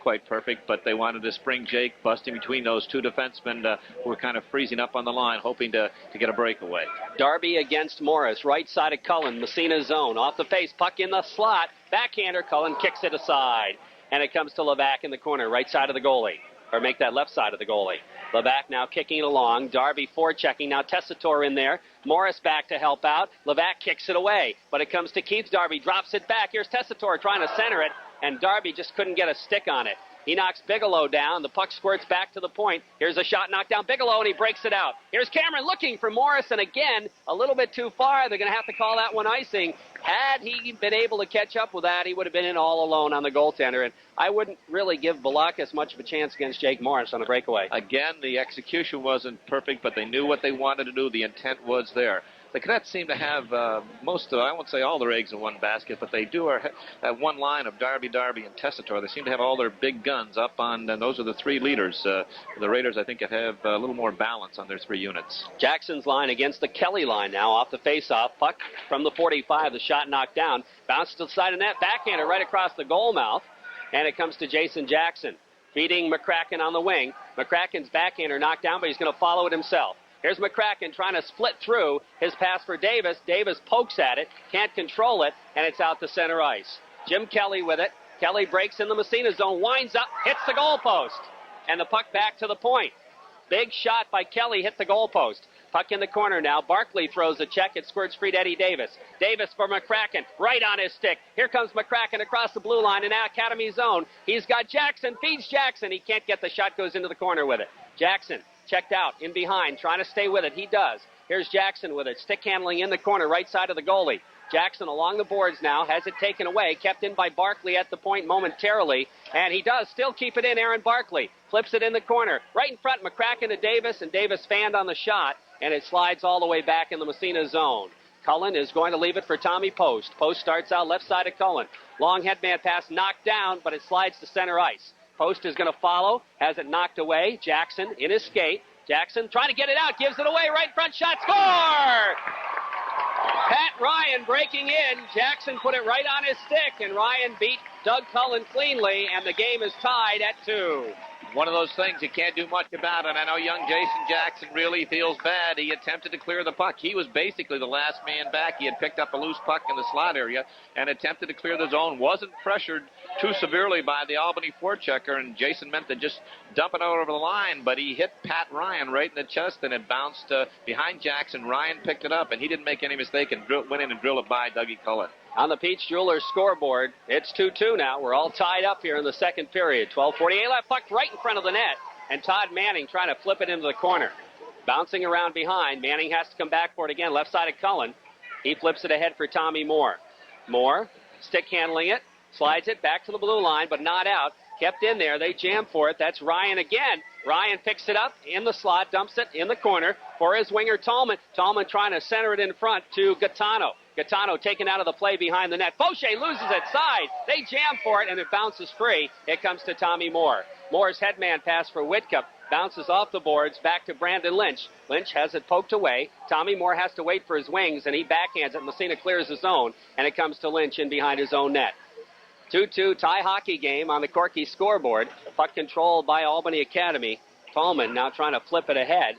quite perfect, but they wanted to spring Jake, busting between those 2 defensemen who were kind of freezing up on the line, hoping to get a breakaway. Darby against Morris, right side of Cullen, Massena zone, off the face, puck in the slot, backhander, Cullen kicks it aside, and it comes to Levac in the corner, right side of the goalie, or make that left side of the goalie. Levac now kicking it along. Darby forechecking. Now Tessitore in there. Morris back to help out. Levac kicks it away, but it comes to Keith Darby. Drops it back. Here's Tessitore trying to center it, and Darby just couldn't get a stick on it. He knocks Bigelow down. The puck squirts back to the point. Here's a shot knocked down Bigelow, and he breaks it out. Here's Cameron looking for Morris, and again, a little bit too far. They're going to have to call that one icing. Had he been able to catch up with that, he would have been in all alone on the goaltender, and I wouldn't really give Balakis much of a chance against Jake Morris on the breakaway. Again, the execution wasn't perfect, but they knew what they wanted to do. The intent was there. The Cadets seem to have most of, I won't say all their eggs in one basket, but they do have one line of Darby, and Tessitore. They seem to have all their big guns up on, and those are the three leaders. The Raiders, I think, have a little more balance on their three units. Jackson's line against the Kelly line now off the face-off. Puck from the 45, the shot knocked down. Bounces to the side of the net, backhander right across the goal mouth, and it comes to Jason Jackson, feeding McCracken on the wing. McCracken's backhander knocked down, but he's going to follow it himself. Here's McCracken trying to split through his pass for Davis. Davis pokes at it, can't control it, and it's out to center ice. Jim Kelly with it. Kelly breaks in the Massena zone, winds up, hits the goalpost, and the puck back to the point. Big shot by Kelly, hit the goalpost. Puck in the corner now. Barkley throws a check. It squirts free to Eddie Davis. Davis for McCracken, right on his stick. Here comes McCracken across the blue line in Academy zone. He's got Jackson, feeds Jackson. He can't get the shot, goes into the corner with it. Jackson checked out, in behind, trying to stay with it. He does. Here's Jackson with it. Stick handling in the corner, right side of the goalie. Jackson along the boards now, has it taken away, kept in by Barkley at the point momentarily, and he does still keep it in. Aaron Barkley flips it in the corner, right in front, McCracken to Davis, and Davis fanned on the shot, and it slides all the way back in the Massena zone. Cullen is going to leave it for Tommy Post. Post starts out left side of Cullen. Long headman pass knocked down, but it slides to center ice. Post is going to follow, has it knocked away. Jackson in his skate. Jackson trying to get it out, gives it away, right in front, shot, score! Pat Ryan breaking in. Jackson put it right on his stick, and Ryan beat Doug Cullen cleanly, and the game is tied at 2. One of those things you can't do much about, and I know young Jason Jackson really feels bad. He attempted to clear the puck. He was basically the last man back. He had picked up a loose puck in the slot area and attempted to clear the zone. Wasn't pressured too severely by the Albany forechecker, and Jason meant to just dump it out over the line, but he hit Pat Ryan right in the chest, and it bounced behind Jackson. Ryan picked it up, and he didn't make any mistake and went in and drilled it by Dougie Cullen. On the Peach Jewelers scoreboard, it's 2-2 now. We're all tied up here in the second period. 12:48 left, puck right in front of the net, and Todd Manning trying to flip it into the corner. Bouncing around behind, Manning has to come back for it again, left side of Cullen. He flips it ahead for Tommy Moore. Moore, stick handling it, slides it back to the blue line, but not out. Kept in there, they jam for it. That's Ryan again. Ryan picks it up in the slot, dumps it in the corner for his winger Tallman. Tallman trying to center it in front to Gaetano. Gaetano taken out of the play behind the net. Fauché loses it side. They jam for it, and it bounces free. It comes to Tommy Moore. Moore's headman pass for Whitcup. Bounces off the boards back to Brandon Lynch. Lynch has it poked away. Tommy Moore has to wait for his wings, and he backhands it. Massena clears the zone, and it comes to Lynch in behind his own net. 2-2 tie hockey game on the Corky scoreboard. Puck controlled by Albany Academy. Tallman now trying to flip it ahead.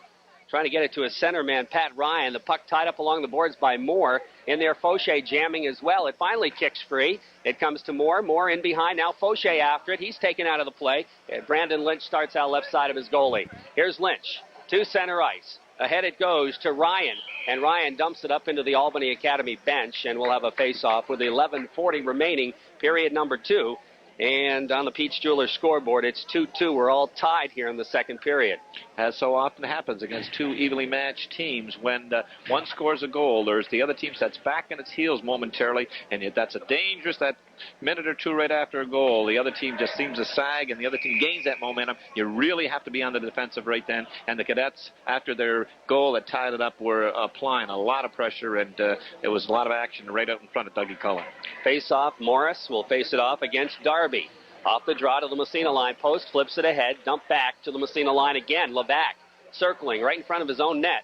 Trying to get it to his center man, Pat Ryan. The puck tied up along the boards by Moore. In there, Fauché jamming as well. It finally kicks free. It comes to Moore. Moore in behind. Now Fauché after it. He's taken out of the play. Brandon Lynch starts out left side of his goalie. Here's Lynch to center ice. Ahead it goes to Ryan, and Ryan dumps it up into the Albany Academy bench, and we'll have a face-off with 11:40 remaining, period number 2. And on the Peach Jewelers scoreboard, it's 2-2. We're all tied here in the second period. As so often happens against two evenly matched teams, when one scores a goal, there's the other team sets back on its heels momentarily, and that's a dangerous, that minute or two right after a goal. The other team just seems to sag, and the other team gains that momentum. You really have to be on the defensive right then, and the Cadets, after their goal that tied it up, were applying a lot of pressure, and it was a lot of action right out in front of Dougie Cullen. Face-off, Morris will face it off against Darby. Off the draw to the Massena line. Post flips it ahead. Dump back to the Massena line again. Levac circling right in front of his own net.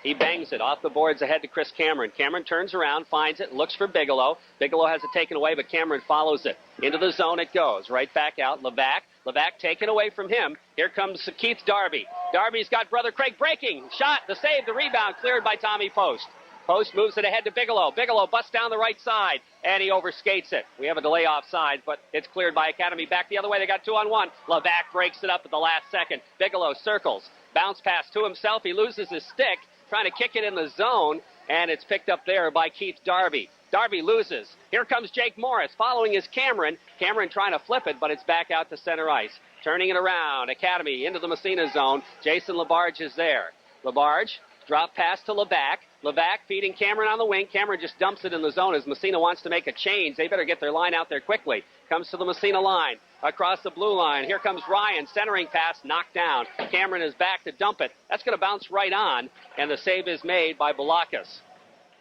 He bangs it off the boards ahead to Chris Cameron. Cameron turns around, finds it, looks for Bigelow. Bigelow has it taken away, but Cameron follows it. Into the zone it goes. Right back out. Levac taken away from him. Here comes Keith Darby. Darby's got brother Craig breaking. Shot, the save, the rebound, cleared by Tommy Post. Post moves it ahead to Bigelow. Bigelow busts down the right side, and he overskates it. We have a delay offside, but it's cleared by Academy. Back the other way. They got 2-on-1. Levac breaks it up at the last second. Bigelow circles. Bounce pass to himself. He loses his stick, trying to kick it in the zone, and it's picked up there by Keith Darby. Darby loses. Here comes Jake Morris. Following is Cameron. Cameron trying to flip it, but it's back out to center ice. Turning it around. Academy into the Massena zone. Jason Labarge is there. Labarge, drop pass to Levac. Levac feeding Cameron on the wing. Cameron just dumps it in the zone as Massena wants to make a change. They better get their line out there quickly. Comes to the Massena line. Across the blue line. Here comes Ryan. Centering pass knocked down. Cameron is back to dump it. That's going to bounce right on. And the save is made by Balakis.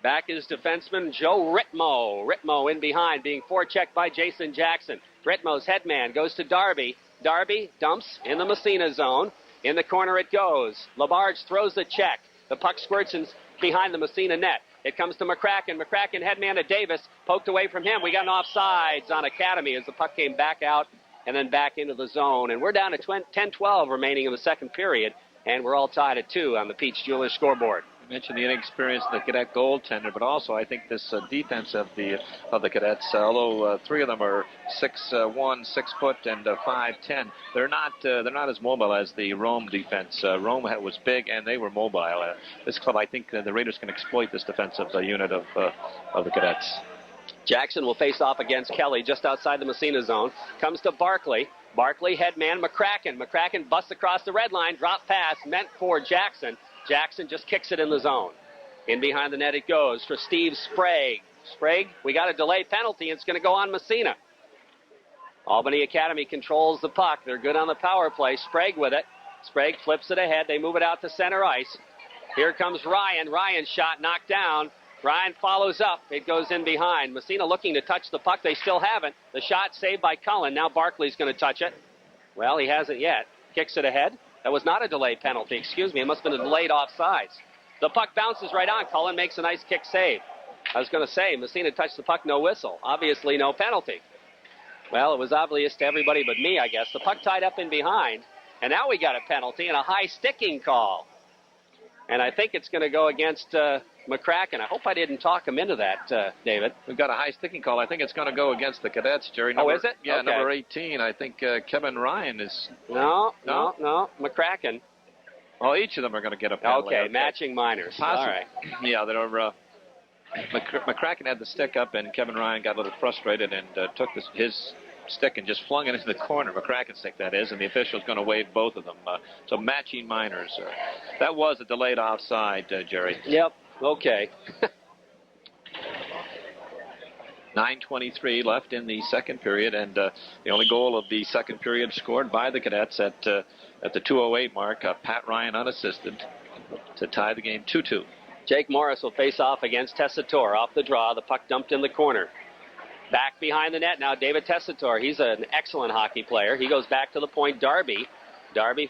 Back is defenseman Joe Ritmo. Ritmo in behind, being forechecked by Jason Jackson. Ritmo's headman goes to Darby. Darby dumps in the Massena zone. In the corner it goes. Labarge throws the check. The puck squirts in behind the Massena net. It comes to McCracken. McCracken headman to Davis. Poked away from him. We got an offsides on Academy as the puck came back out and then back into the zone. And we're down to 10-12 remaining in the second period. And we're all tied at 2 on the Peach Jewelers scoreboard. You mentioned the inexperience of the cadet goaltender, but also I think this defense of the cadets, although 3 of them are 6'1", 6 foot, and 5'10", they're not as mobile as the Rome defense. Rome was big and they were mobile. This club, I think, the Raiders can exploit this defensive unit of the cadets. Jackson will face off against Kelly just outside the Massena zone. Comes to Barkley. Barkley headman McCracken. McCracken busts across the red line. Drop pass meant for Jackson. Jackson just kicks it in the zone. In behind the net it goes for Steve Sprague. Sprague, we got a delay penalty. It's going to go on Massena. Albany Academy controls the puck. They're good on the power play. Sprague with it. Sprague flips it ahead. They move it out to center ice. Here comes Ryan. Ryan's shot knocked down. Ryan follows up. It goes in behind. Massena looking to touch the puck. They still haven't. The shot saved by Cullen. Now Barkley's going to touch it. Well, he hasn't yet. Kicks it ahead. That was not a delay penalty. Excuse me. It must have been a delayed offsides. The puck bounces right on. Cullen makes a nice kick save. I was going to say, Massena touched the puck, no whistle. Obviously, no penalty. Well, it was obvious to everybody but me, I guess. The puck tied up in behind. And now we got a penalty and a high sticking call. And I think it's going to go against McCracken. I hope I didn't talk him into that, David. We've got a high sticking call. I think it's going to go against the cadets, Jerry. Is it? Yeah, okay. Number 18. I think Kevin Ryan is... No. McCracken. Well, each of them are going to get a penalty. Okay, matching minors. All right. Yeah, they're... McCracken had the stick up, and Kevin Ryan got a little frustrated and took his stick and just flung it into the corner. McCracken's stick, that is, and the official's going to waive both of them. So matching minors. That was a delayed offside, Jerry. Yep. Okay. 9:23 left in the second period, and the only goal of the second period scored by the cadets at the 2:08 mark. Pat Ryan unassisted to tie the game 2-2. Jake Morris will face off against Tessitore. Off the draw, the puck dumped in the corner. Back behind the net now, David Tessitore. He's an excellent hockey player. He goes back to the point. Darby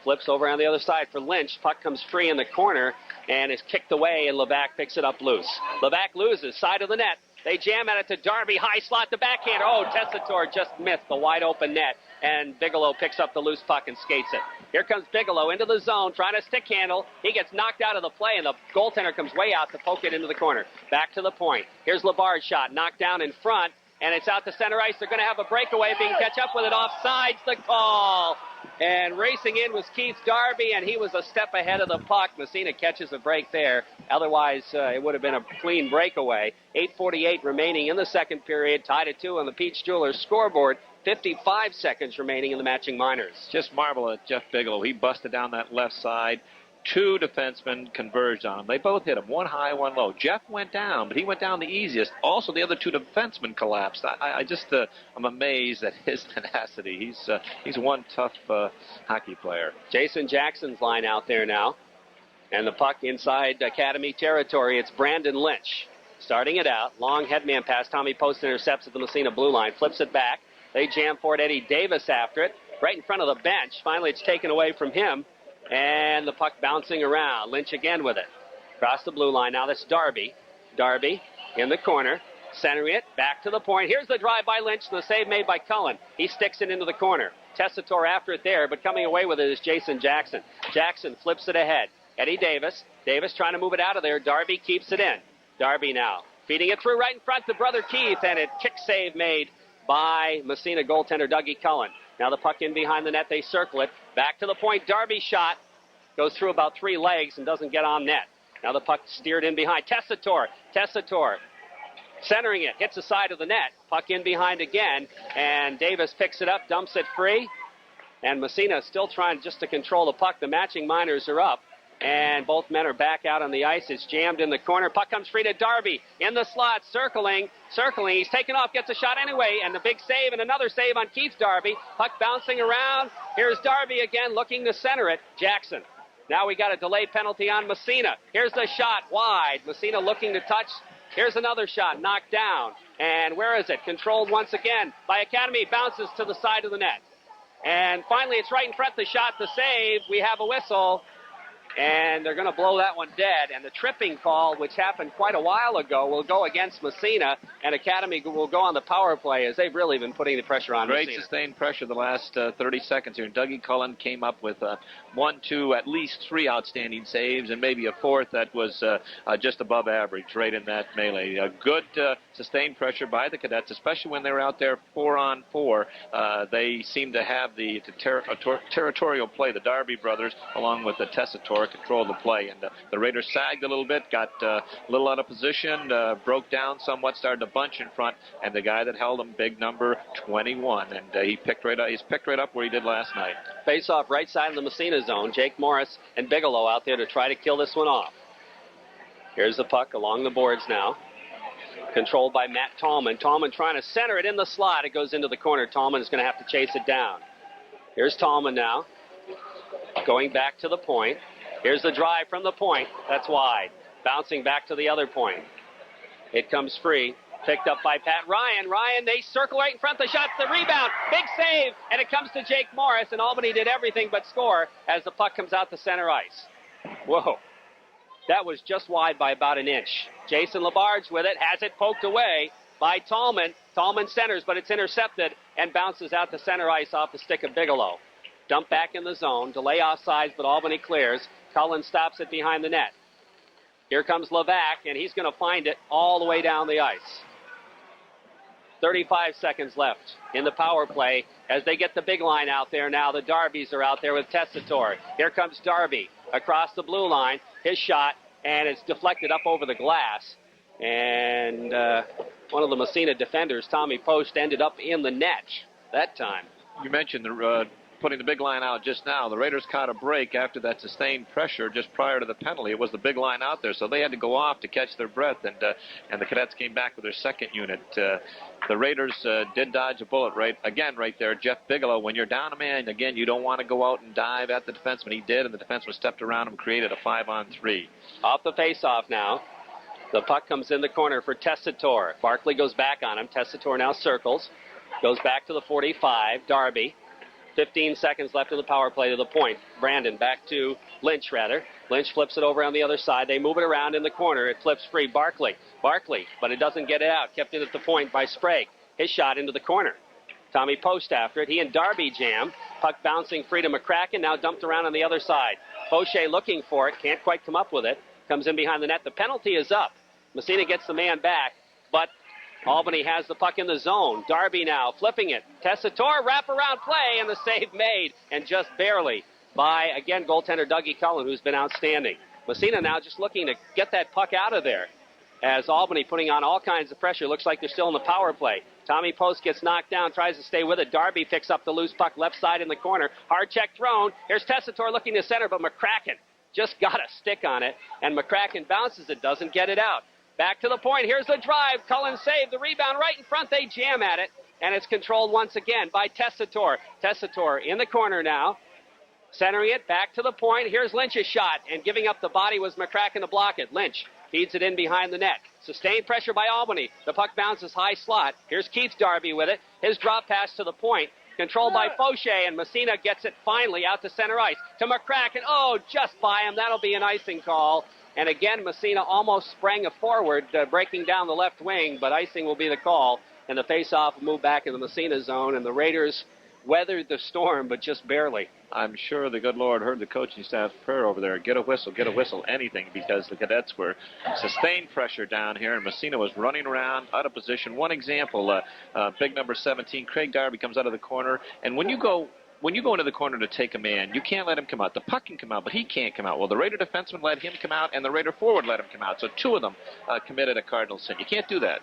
flips over on the other side for Lynch. Puck comes free in the corner and is kicked away, and Levac picks it up loose. Levac loses, side of the net. They jam at it to Darby. High slot to backhand. Oh, Tessitore just missed the wide open net, and Bigelow picks up the loose puck and skates it. Here comes Bigelow into the zone, trying to stick handle. He gets knocked out of the play, and the goaltender comes way out to poke it into the corner. Back to the point. Here's Labar's shot, knocked down in front, and it's out to center ice. They're going to have a breakaway, being catch up with it. Offsides the call. And racing in was Keith Darby, and he was a step ahead of the puck. Massena catches a break there. Otherwise, it would have been a clean breakaway. 8:48 remaining in the second period. Tied at 2 on the Peach Jewelers scoreboard. 55 seconds remaining in the matching minors. Just marvel at Jeff Bigelow. He busted down that left side. 2 defensemen converged on him. They both hit him, one high, one low. Jeff went down, but he went down the easiest. Also, the other 2 defensemen collapsed. I'm amazed at his tenacity. He's one tough hockey player. Jason Jackson's line out there now. And the puck inside Academy territory. It's Brandon Lynch. Starting it out. Long headman pass. Tommy Post intercepts at the Massena blue line. Flips it back. They jam for it. Eddie Davis after it. Right in front of the bench. Finally, it's taken away from him. And the puck bouncing around. Lynch again with it. Across the blue line. Now that's Darby. Darby in the corner. Centering it. Back to the point. Here's the drive by Lynch. The save made by Cullen. He sticks it into the corner. Tessitore after it there, but coming away with it is Jason Jackson. Jackson flips it ahead. Eddie Davis. Davis trying to move it out of there. Darby keeps it in. Darby now feeding it through right in front to brother Keith, and a kick save made by Massena goaltender Dougie Cullen. Now the puck in behind the net. They circle it. Back to the point. Darby shot. Goes through about 3 legs and doesn't get on net. Now the puck steered in behind. Tessitore centering it. Hits the side of the net. Puck in behind again. And Davis picks it up, dumps it free. And Massena still trying just to control the puck. The matching minors are up. And both men are back out on the ice. It's jammed in the corner. Puck comes free to Darby. In the slot, circling. He's taken off, gets a shot anyway. And the big save and another save on Keith Darby. Puck bouncing around. Here's Darby again looking to center it. Jackson. Now we got a delay penalty on Massena. Here's the shot wide. Massena looking to touch. Here's another shot knocked down. And where is it? Controlled once again by Academy. Bounces to the side of the net. And finally it's right in front. The shot, the save. We have a whistle. And they're going to blow that one dead. And the tripping call, which happened quite a while ago, will go against Massena. And Academy will go on the power play as they've really been putting the pressure on Massena. Great sustained pressure the last 30 seconds here. Dougie Cullen came up with 1, 2, at least 3 outstanding saves, and maybe a 4th that was just above average right in that melee. Good sustained pressure by the Cadets, especially when they were out there 4-on-4. They seem to have the territorial play. The Darby brothers, along with the Tessitore, controlled the play. And the Raiders sagged a little bit, got a little out of position, broke down somewhat, started to bunch in front, and the guy that held him, big number 21, and he's picked right up where he did last night. Face off right side of the Massena zone. Jake Morris and Bigelow out there to try to kill this one off. Here's the puck along the boards now. Controlled by Matt Tallman. Tallman trying to center it in the slot. It goes into the corner. Tallman is going to have to chase it down. Here's Tallman now. Going back to the point. Here's the drive from the point. That's wide. Bouncing back to the other point. It comes free. Picked up by Pat Ryan. They circle right in front. The shot, the rebound. Big save. And it comes to Jake Morris. And Albany did everything but score as the puck comes out to center ice. Whoa. That was just wide by about an inch. Jason Labarge with it. Has it poked away by Tallman. Tallman centers, but it's intercepted and bounces out to center ice off the stick of Bigelow. Dump back in the zone. Delay offsides, but Albany clears. Cullen stops it behind the net. Here comes Levac, and he's going to find it all the way down the ice. 35 seconds left in the power play as they get the big line out there now. The Darbys are out there with Tessitore. Here comes Darby across the blue line. His shot, and it's deflected up over the glass. And one of the Massena defenders, Tommy Post, ended up in the net that time. You mentioned the putting the big line out just now. The Raiders caught a break after that sustained pressure just prior to the penalty. It was the big line out there, so they had to go off to catch their breath, and the Cadets came back with their second unit. The Raiders did dodge a bullet right there. Jeff Bigelow, when you're down a man, again, you don't want to go out and dive at the defenseman. He did, and the defenseman stepped around him, created a 5-on-3. Off the face-off now. The puck comes in the corner for Tessitore. Barkley goes back on him. Tessitore now circles. Goes back to the 45. Darby. 15 seconds left in the power play to the point. Brandon back to Lynch, rather. Lynch flips it over on the other side. They move it around in the corner. It flips free. Barkley, but it doesn't get it out. Kept it at the point by Sprague. His shot into the corner. Tommy Post after it. He and Darby jam. Puck bouncing free to McCracken. Now dumped around on the other side. Fauché looking for it. Can't quite come up with it. Comes in behind the net. The penalty is up. Massena gets the man back, but Albany has the puck in the zone. Darby now flipping it. Tessitore wraparound play, and the save made, and just barely by, again, goaltender Dougie Cullen, who's been outstanding. Massena now just looking to get that puck out of there as Albany putting on all kinds of pressure. Looks like they're still in the power play. Tommy Post gets knocked down, tries to stay with it. Darby picks up the loose puck left side in the corner. Hard check thrown. Here's Tessitore looking to center, but McCracken just got a stick on it, and McCracken bounces it, doesn't get it out. Back to the point. Here's the drive. Cullen saved. The rebound right in front. They jam at it. And it's controlled once again by Tessitore. Tessitore in the corner now. Centering it back to the point. Here's Lynch's shot. And giving up the body was McCracken to block it. Lynch feeds it in behind the net. Sustained pressure by Albany. The puck bounces high slot. Here's Keith Darby with it. His drop pass to the point. Controlled by Fauché. And Massena gets it finally out to center ice. To McCracken. Oh, just by him. That'll be an icing call. And again, Massena almost sprang forward, breaking down the left wing, but icing will be the call. And the faceoff will move back into the Massena zone, and the Raiders weathered the storm, but just barely. I'm sure the good Lord heard the coaching staff's prayer over there. Get a whistle, anything, because the cadets were sustained pressure down here, and Massena was running around out of position. One example, big number 17, Craig Darby comes out of the corner, and when you go into the corner to take a man, you can't let him come out. The puck can come out, but he can't come out. Well, the Raider defenseman let him come out, and the Raider forward let him come out. So two of them committed a cardinal sin. You can't do that.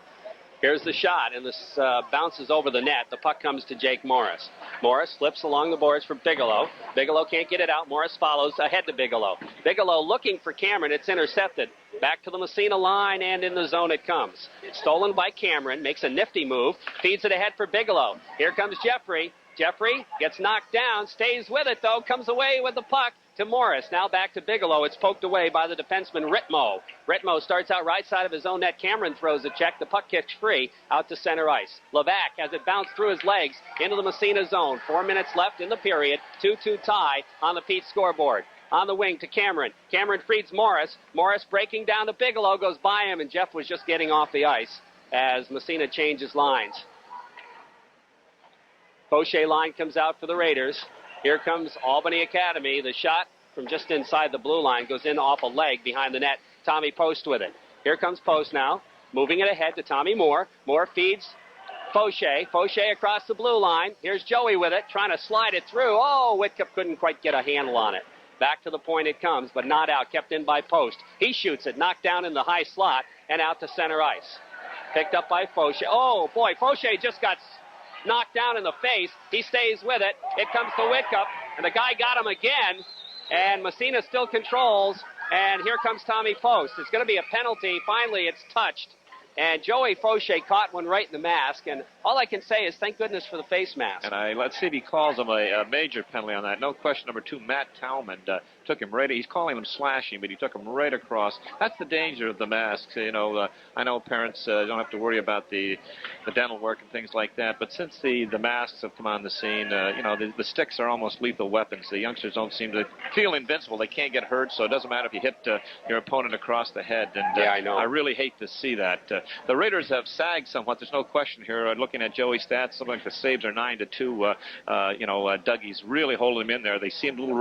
Here's the shot, and this bounces over the net. The puck comes to Jake Morris. Morris flips along the boards for Bigelow. Bigelow can't get it out. Morris follows ahead to Bigelow. Bigelow looking for Cameron. It's intercepted. Back to the Massena line, and in the zone it comes. Stolen by Cameron. Makes a nifty move. Feeds it ahead for Bigelow. Here comes Jeffrey. Jeffrey gets knocked down. Stays with it, though. Comes away with the puck to Morris. Now back to Bigelow. It's poked away by the defenseman Ritmo. Ritmo starts out right side of his own net. Cameron throws a check. The puck kicks free out to center ice. Levac has it bounced through his legs into the Massena zone. 4 minutes left in the period. 2-2 tie on the Pete scoreboard. On the wing to Cameron. Cameron feeds Morris. Morris breaking down to Bigelow. Goes by him, and Jeff was just getting off the ice as Massena changes lines. Fauché line comes out for the Raiders. Here comes Albany Academy. The shot from just inside the blue line goes in off a leg behind the net. Tommy Post with it. Here comes Post now. Moving it ahead to Tommy Moore. Moore feeds Fauché. Fauché across the blue line. Here's Joey with it, trying to slide it through. Oh, Whitcup couldn't quite get a handle on it. Back to the point it comes, but not out. Kept in by Post. He shoots it, knocked down in the high slot, and out to center ice. Picked up by Fauché. Oh, boy, Fauché just got knocked down in the face. He stays with it. It comes to Whitcup, and the guy got him again. And Massena still controls, and here comes Tommy Post. It's going to be a penalty. Finally, it's touched. And Joey Fauché caught one right in the mask, and all I can say is thank goodness for the face mask. And let's see if he calls him a major penalty on that. No question. Number 2, Matt Tauman took him right. He's calling him slashing, but he took him right across. That's the danger of the masks. You know, I know parents don't have to worry about the dental work and things like that, but since the masks have come on the scene, you know, the sticks are almost lethal weapons. The youngsters don't seem to feel invincible. They can't get hurt, so it doesn't matter if you hit your opponent across the head. And yeah, I know. I really hate to see that. The Raiders have sagged somewhat. There's no question here. Looking at Joey's stats, something like the saves are 9-2. You know, Dougie's really holding him in there. They seem a little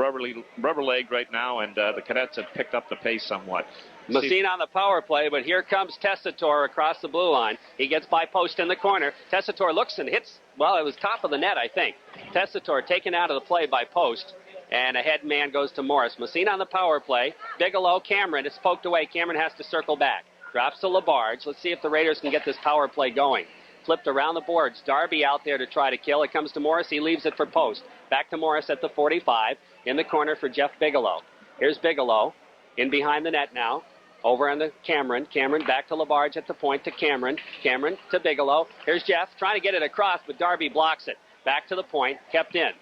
rubber-legged right now, and the cadets have picked up the pace somewhat. Massena on the power play, but here comes Tessitore across the blue line. He gets by Post in the corner. Tessitore looks and hits, well, it was top of the net, I think. Tessitore taken out of the play by Post, and a head man goes to Morris. Massena on the power play. Bigelow, Cameron, it's poked away. Cameron has to circle back. Drops to Labarge. Let's see if the Raiders can get this power play going. Flipped around the boards. Darby out there to try to kill. It comes to Morris. He leaves it for Post. Back to Morris at the 45. In the corner for Jeff Bigelow. Here's Bigelow. In behind the net now. Over on the Cameron. Cameron back to Labarge at the point to Cameron. Cameron to Bigelow. Here's Jeff trying to get it across, but Darby blocks it. Back to the point. Kept in.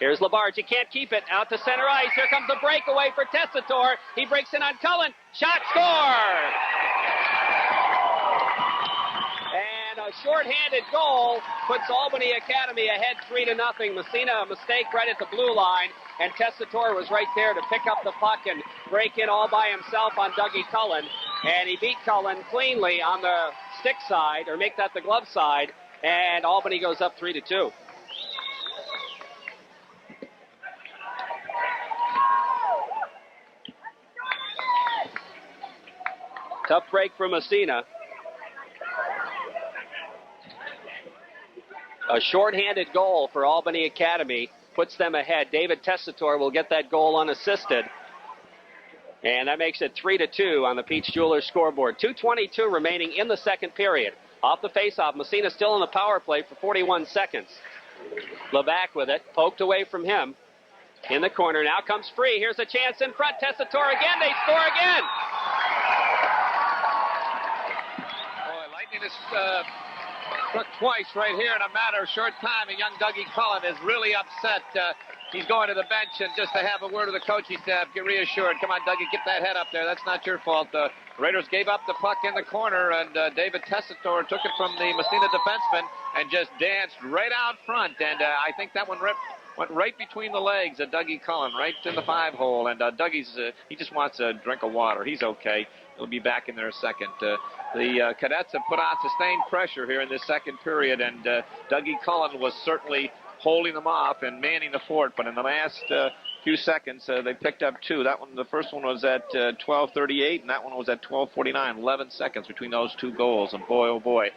Here's Labarge. He can't keep it. Out to center ice. Here comes the breakaway for Tessitore. He breaks in on Cullen. Shot, score! And a shorthanded goal puts Albany Academy ahead 3-0. Massena, a mistake right at the blue line, and Tessitore was right there to pick up the puck and break in all by himself on Dougie Cullen. And he beat Cullen cleanly on the stick side, or make that the glove side, and Albany goes up 3-2. Tough break for Massena. A shorthanded goal for Albany Academy puts them ahead. David Tessitore will get that goal unassisted. And that makes it 3-2 on the Peach Jewelers scoreboard. 2:22 remaining in the second period. Off the faceoff, Massena still in the power play for 41 seconds. Levac with it, poked away from him. In the corner, now comes free. Here's a chance in front. Tessitore again, they score again. Struck twice right here in a matter of short time, and young Dougie Cullen is really upset. He's going to the bench, and just to have a word with the coaching staff, get reassured. Come on, Dougie, get that head up there. That's not your fault. The Raiders gave up the puck in the corner, and David Tessitore took it from the Massena defenseman and just danced right out front. And I think that one went right between the legs of Dougie Cullen, right in the 5-hole. And Dougie's, he just wants a drink of water. He's okay. He'll be back in there a second. The cadets have put on sustained pressure here in this second period, and Dougie Cullen was certainly holding them off and manning the fort. But in the last few seconds, they picked up 2. That one, the first one was at 12:38, and that one was at 12:49. 11 seconds between those 2 goals. And boy, oh boy,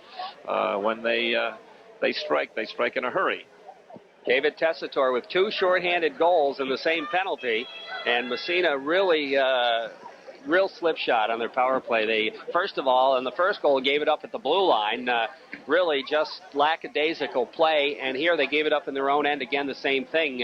when they strike in a hurry. David Tessitore with 2 shorthanded goals in the same penalty, and Massena really real slip shot on their power play. They, first of all, in the first goal, gave it up at the blue line. Really just lackadaisical play, and here they gave it up in their own end. Again, the same thing,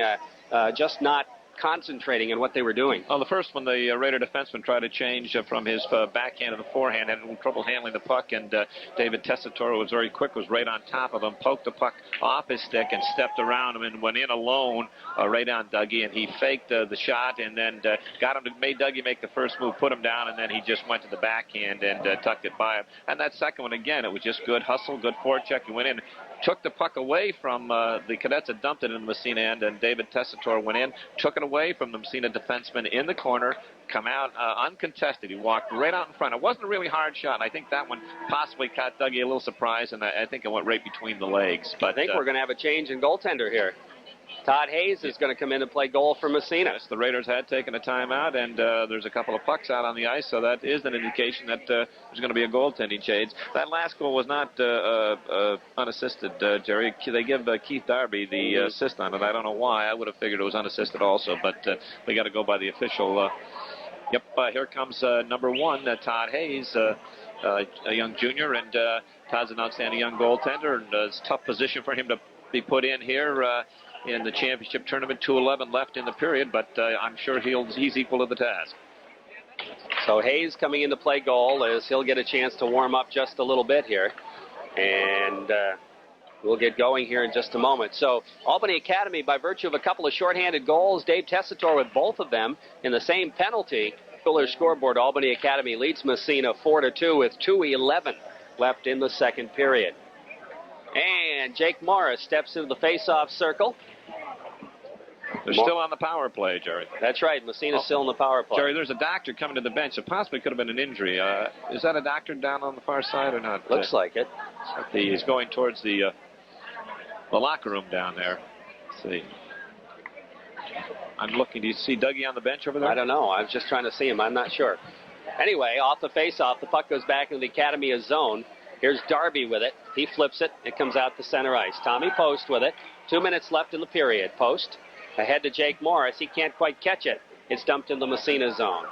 just not concentrating on what they were doing. Well, the first one, the Raider defenseman tried to change from his backhand to the forehand, had a little trouble handling the puck, and David Tessitore was very quick, was right on top of him, poked the puck off his stick and stepped around him and went in alone right on Dougie, and he faked the shot and then made Dougie make the first move, put him down, and then he just went to the backhand and tucked it by him. And that second one, again, it was just good hustle, good forecheck. He went in, took the puck away from the Cadets, had dumped it in the Massena end, and David Tessitore went in, took it away from the Massena defenseman in the corner, come out uncontested. He walked right out in front. It wasn't a really hard shot, and I think that one possibly caught Dougie a little surprised, and I think it went right between the legs. But I think we're going to have a change in goaltender here. Todd Hayes is going to come in and play goal for Massena. Yes, the Raiders had taken a timeout, and there's a couple of pucks out on the ice, so that is an indication that there's going to be a goaltending change. That last goal was not unassisted, Jerry. They give Keith Darby the assist on it. I don't know why. I would have figured it was unassisted also, but we got to go by the official. Here comes number 1, Todd Hayes, a young junior, and Todd's an outstanding young goaltender, and it's a tough position for him to be put in here in the championship tournament. 2:11 left in the period, but I'm sure he's equal to the task. So Hayes coming in to play goal, as he'll get a chance to warm up just a little bit here, and we'll get going here in just a moment. So Albany Academy, by virtue of a couple of shorthanded goals, Dave Tessitore with both of them in the same penalty. Fuller scoreboard, Albany Academy leads Massena 4-2 with 2:11 left in the second period. And Jake Morris steps into the face-off circle. They're still on the power play, Jerry. That's right. Massena's still in the power play. Jerry, there's a doctor coming to the bench. It possibly could have been an injury. Is that a doctor down on the far side or not? Looks like it. He's going towards the locker room down there. Let's see. I'm looking. Do you see Dougie on the bench over there? I don't know. I was just trying to see him. I'm not sure. Anyway, off the face-off, the puck goes back into the Academia zone. Here's Darby with it. He flips it. It comes out to center ice. Tommy Post with it. 2 minutes left in the period. Post ahead to Jake Morris. He can't quite catch it. It's dumped in the Massena zone.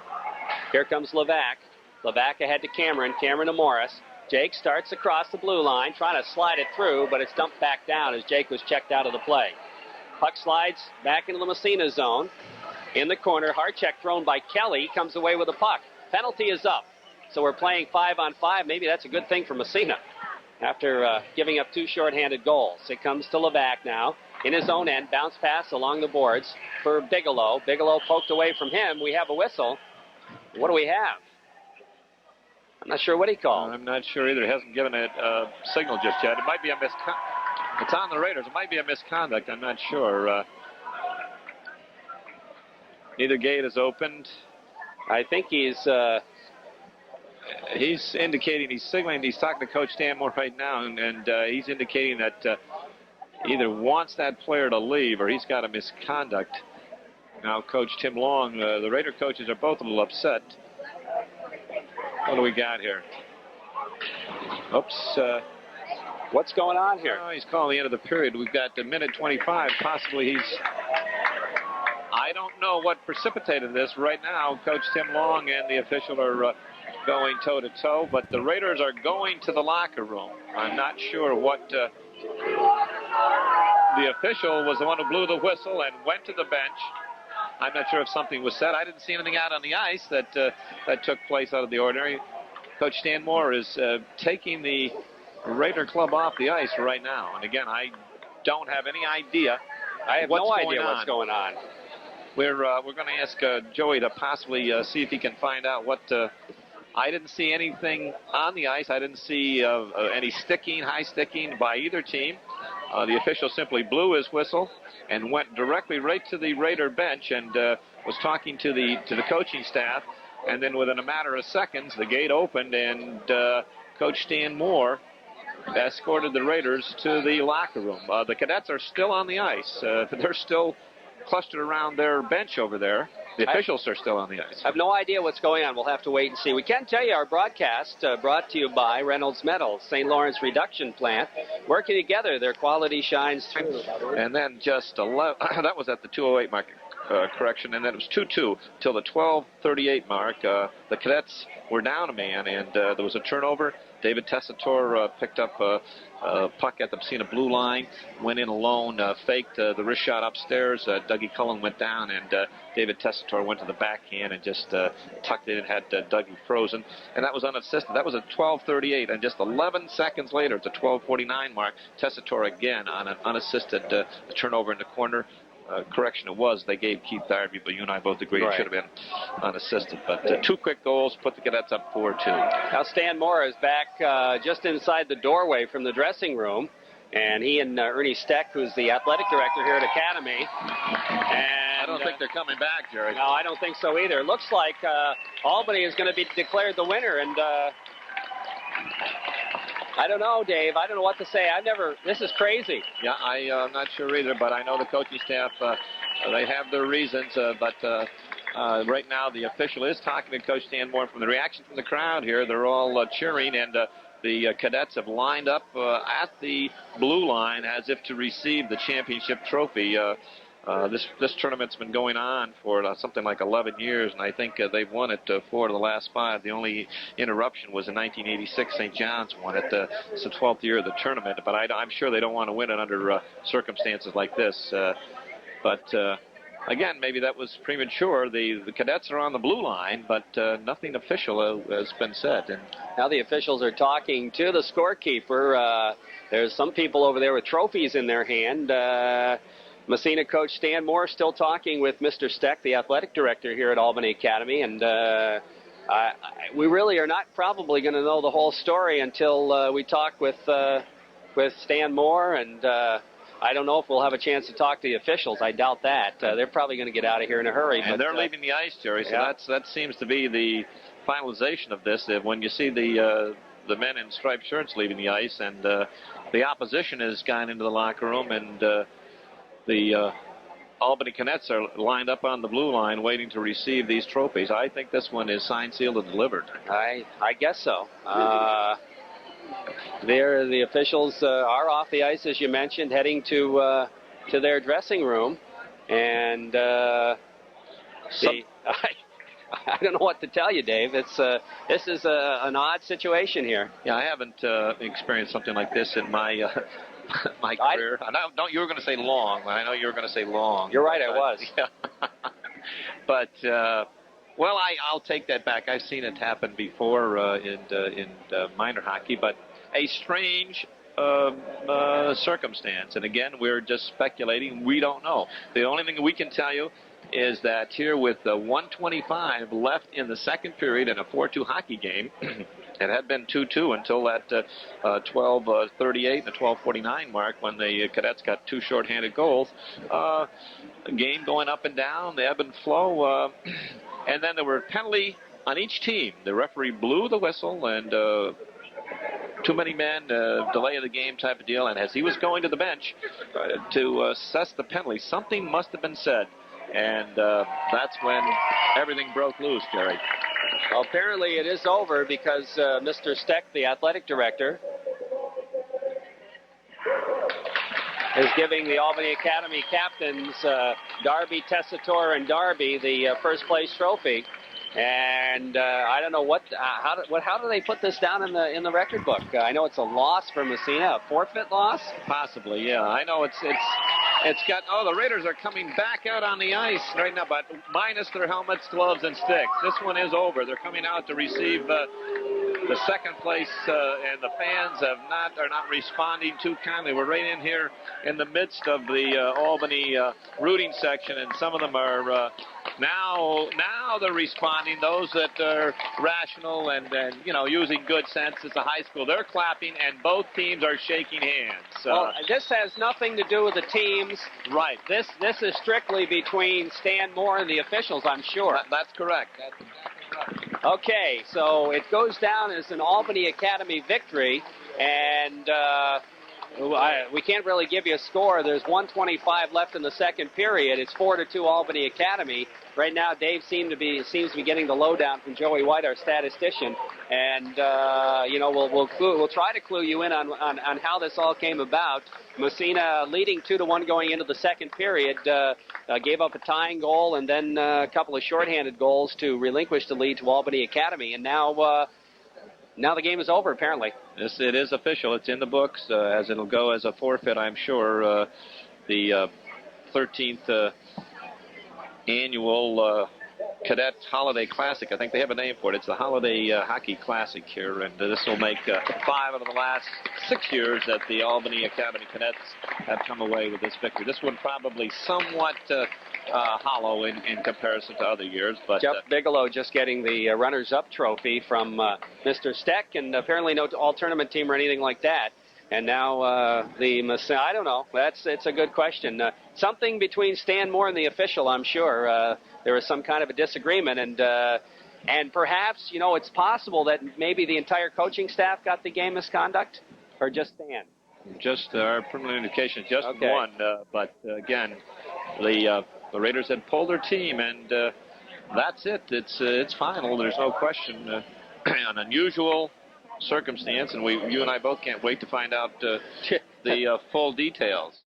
Here comes Levac. Levac ahead to Cameron. Cameron to Morris. Jake starts across the blue line, trying to slide it through, but it's dumped back down as Jake was checked out of the play. Puck slides back into the Massena zone. In the corner, hard check thrown by Kelly. Comes away with the puck. Penalty is up. So we're playing 5-on-5. Maybe that's a good thing for Massena after giving up 2 shorthanded goals. It comes to Levac now. In his own end, bounce pass along the boards for Bigelow. Bigelow poked away from him. We have a whistle. What do we have? I'm not sure what he called. I'm not sure either. He hasn't given a signal just yet. It might be a misconduct. It's on the Raiders. It might be a misconduct. I'm not sure. Neither gate is opened. I think he's indicating, he's signaling, he's talking to Coach Stanmore right now, and he's indicating that either wants that player to leave or he's got a misconduct. Now Coach Tim Long, the Raider coaches are both a little upset. What do we got here? Oops. What's going on here? He's calling the end of the period. We've got a minute 25. Possibly I don't know what precipitated this. Right now, Coach Tim Long and the official are going toe-to-toe, but the Raiders are going to the locker room. I'm not sure what... the official was the one who blew the whistle and went to the bench. I'm not sure if something was said. I didn't see anything out on the ice that took place out of the ordinary. Coach Stanmore is taking the Raider club off the ice right now. And again, I don't have any idea. I have no idea what's going on. We're going to ask Joey to possibly see if he can find out what... I didn't see anything on the ice. I didn't see any high sticking by either team. The official simply blew his whistle and went directly right to the Raider bench and was talking to the coaching staff. And then within a matter of seconds, the gate opened and Coach Stan Moore escorted the Raiders to the locker room. The cadets are still on the ice. They're still clustered around their bench over there. The officials are still on the ice. I have no idea what's going on. We'll have to wait and see. We can tell you our broadcast brought to you by Reynolds Metals, St. Lawrence Reduction Plant. Working together, their quality shines through. And then just 11, that was at the 2:08 mark, correction, and then it was 2-2 till the 12:38 mark. The cadets were down a man, and there was a turnover. David Tessitore picked up a puck at the Massena blue line, went in alone, faked the wrist shot upstairs. Dougie Cullen went down, and David Tessitore went to the backhand and just tucked it in, had Dougie frozen. And that was unassisted. That was at 12:38, and just 11 seconds later, at the 12:49 mark, Tessitore again on an unassisted turnover in the corner. Correction, it was. They gave Keith Darby, but you and I both agree it should have been unassisted. But 2 quick goals put the cadets up 4-2. Now Stan Moore is back just inside the doorway from the dressing room, and he and Ernie Steck, who's the athletic director here at Academy. And I don't think they're coming back, Jerry. No, I don't think so either. It looks like Albany is going to be declared the winner, and I don't know, Dave. I don't know what to say. This is crazy. Yeah, I'm not sure either, but I know the coaching staff, they have their reasons. But right now the official is talking to Coach Stan Moore. From the reaction from the crowd here, they're all cheering, and the cadets have lined up at the blue line as if to receive the championship trophy. This tournament's been going on for something like 11 years, and I think they've won it 4 of the last 5. The only interruption was in 1986. St. John's won it. It's the 12th year of the tournament, but I'm sure they don't want to win it under circumstances like this. Again, maybe that was premature. The cadets are on the blue line, but nothing official has been said. And now the officials are talking to the scorekeeper. There's some people over there with trophies in their hand. Massena coach Stan Moore still talking with Mr. Steck, the athletic director here at Albany Academy, and we really are not probably going to know the whole story until we talk with Stan Moore, and I don't know if we'll have a chance to talk to the officials. I doubt that. They're probably going to get out of here in a hurry. And they're leaving the ice, Jerry, so that seems to be the finalization of this. When you see the men in striped shirts leaving the ice, and the opposition has gone into the locker room, and the Albany Cadets are lined up on the blue line waiting to receive these trophies. I think this one is signed, sealed, and delivered. I guess so. The officials are off the ice, as you mentioned, heading to their dressing room. And I don't know what to tell you, Dave. This is an odd situation here. Yeah, I haven't experienced something like this in my my career. You were going to say long. I know you were going to say long. You're right, I was. Yeah. But, well, I'll take that back. I've seen it happen before in minor hockey, but a strange circumstance. And again, we're just speculating. We don't know. The only thing we can tell you is that here with 1:25 left in the second period in a 4-2 hockey game, it had been 2-2 until that 12:38 and the 12:49 mark when the cadets got 2 shorthanded goals. A game going up and down, the ebb and flow, and then there were a penalty on each team. The referee blew the whistle, and too many men, delay of the game type of deal. And as he was going to the bench to assess the penalty, something must have been said. And that's when everything broke loose, Jerry. Well, apparently it is over because Mr. Steck, the athletic director, is giving the Albany Academy captains, Darby, Tessitore, and Darby, the first place trophy. And I don't know how do they put this down in the record book? I know it's a loss for Massena, a forfeit loss. Possibly, yeah. I know it's got. Oh, the Raiders are coming back out on the ice right now, but minus their helmets, gloves, and sticks. This one is over. They're coming out to receive the second place, and the fans are not responding too kindly. We're right in here in the midst of the Albany rooting section, and some of them are now they're responding. Those that are rational and using good sense. It's a high school. They're clapping, and both teams are shaking hands. Well, this has nothing to do with the teams. Right. This is strictly between Stan Moore and the officials, I'm sure. That's correct. That's exactly right. Okay, so it goes down as an Albany Academy victory, And we can't really give you a score. There's 1:25 left in the second period. It's 4-2 Albany Academy. Right now, Dave seems to be getting the lowdown from Joey White, our statistician, and we'll try to clue you in on how this all came about. Massena leading 2-1 going into the second period, gave up a tying goal and then a couple of shorthanded goals to relinquish the lead to Albany Academy, and now the game is over, apparently. Yes, it is official. It's in the books, as it'll go as a forfeit, I'm sure. The 13th annual Cadet Holiday Classic. I think they have a name for it. It's the Holiday Hockey Classic here, and this will make 5 out of the last 6 years that the Albany Academy Cadets have come away with this victory. This one probably somewhat hollow in comparison to other years. But Jeff Bigelow just getting the runners-up trophy from Mr. Steck, and apparently no all-tournament team or anything like that. And now I don't know. It's a good question. Something between Stan Moore and the official, I'm sure. There was some kind of a disagreement, and perhaps, it's possible that maybe the entire coaching staff got the game misconduct, or just Stan? Just our preliminary indication, just okay. One. But again, the Raiders had pulled their team, and that's it. It's final. There's no question. An unusual circumstance, and you and I both can't wait to find out the full details.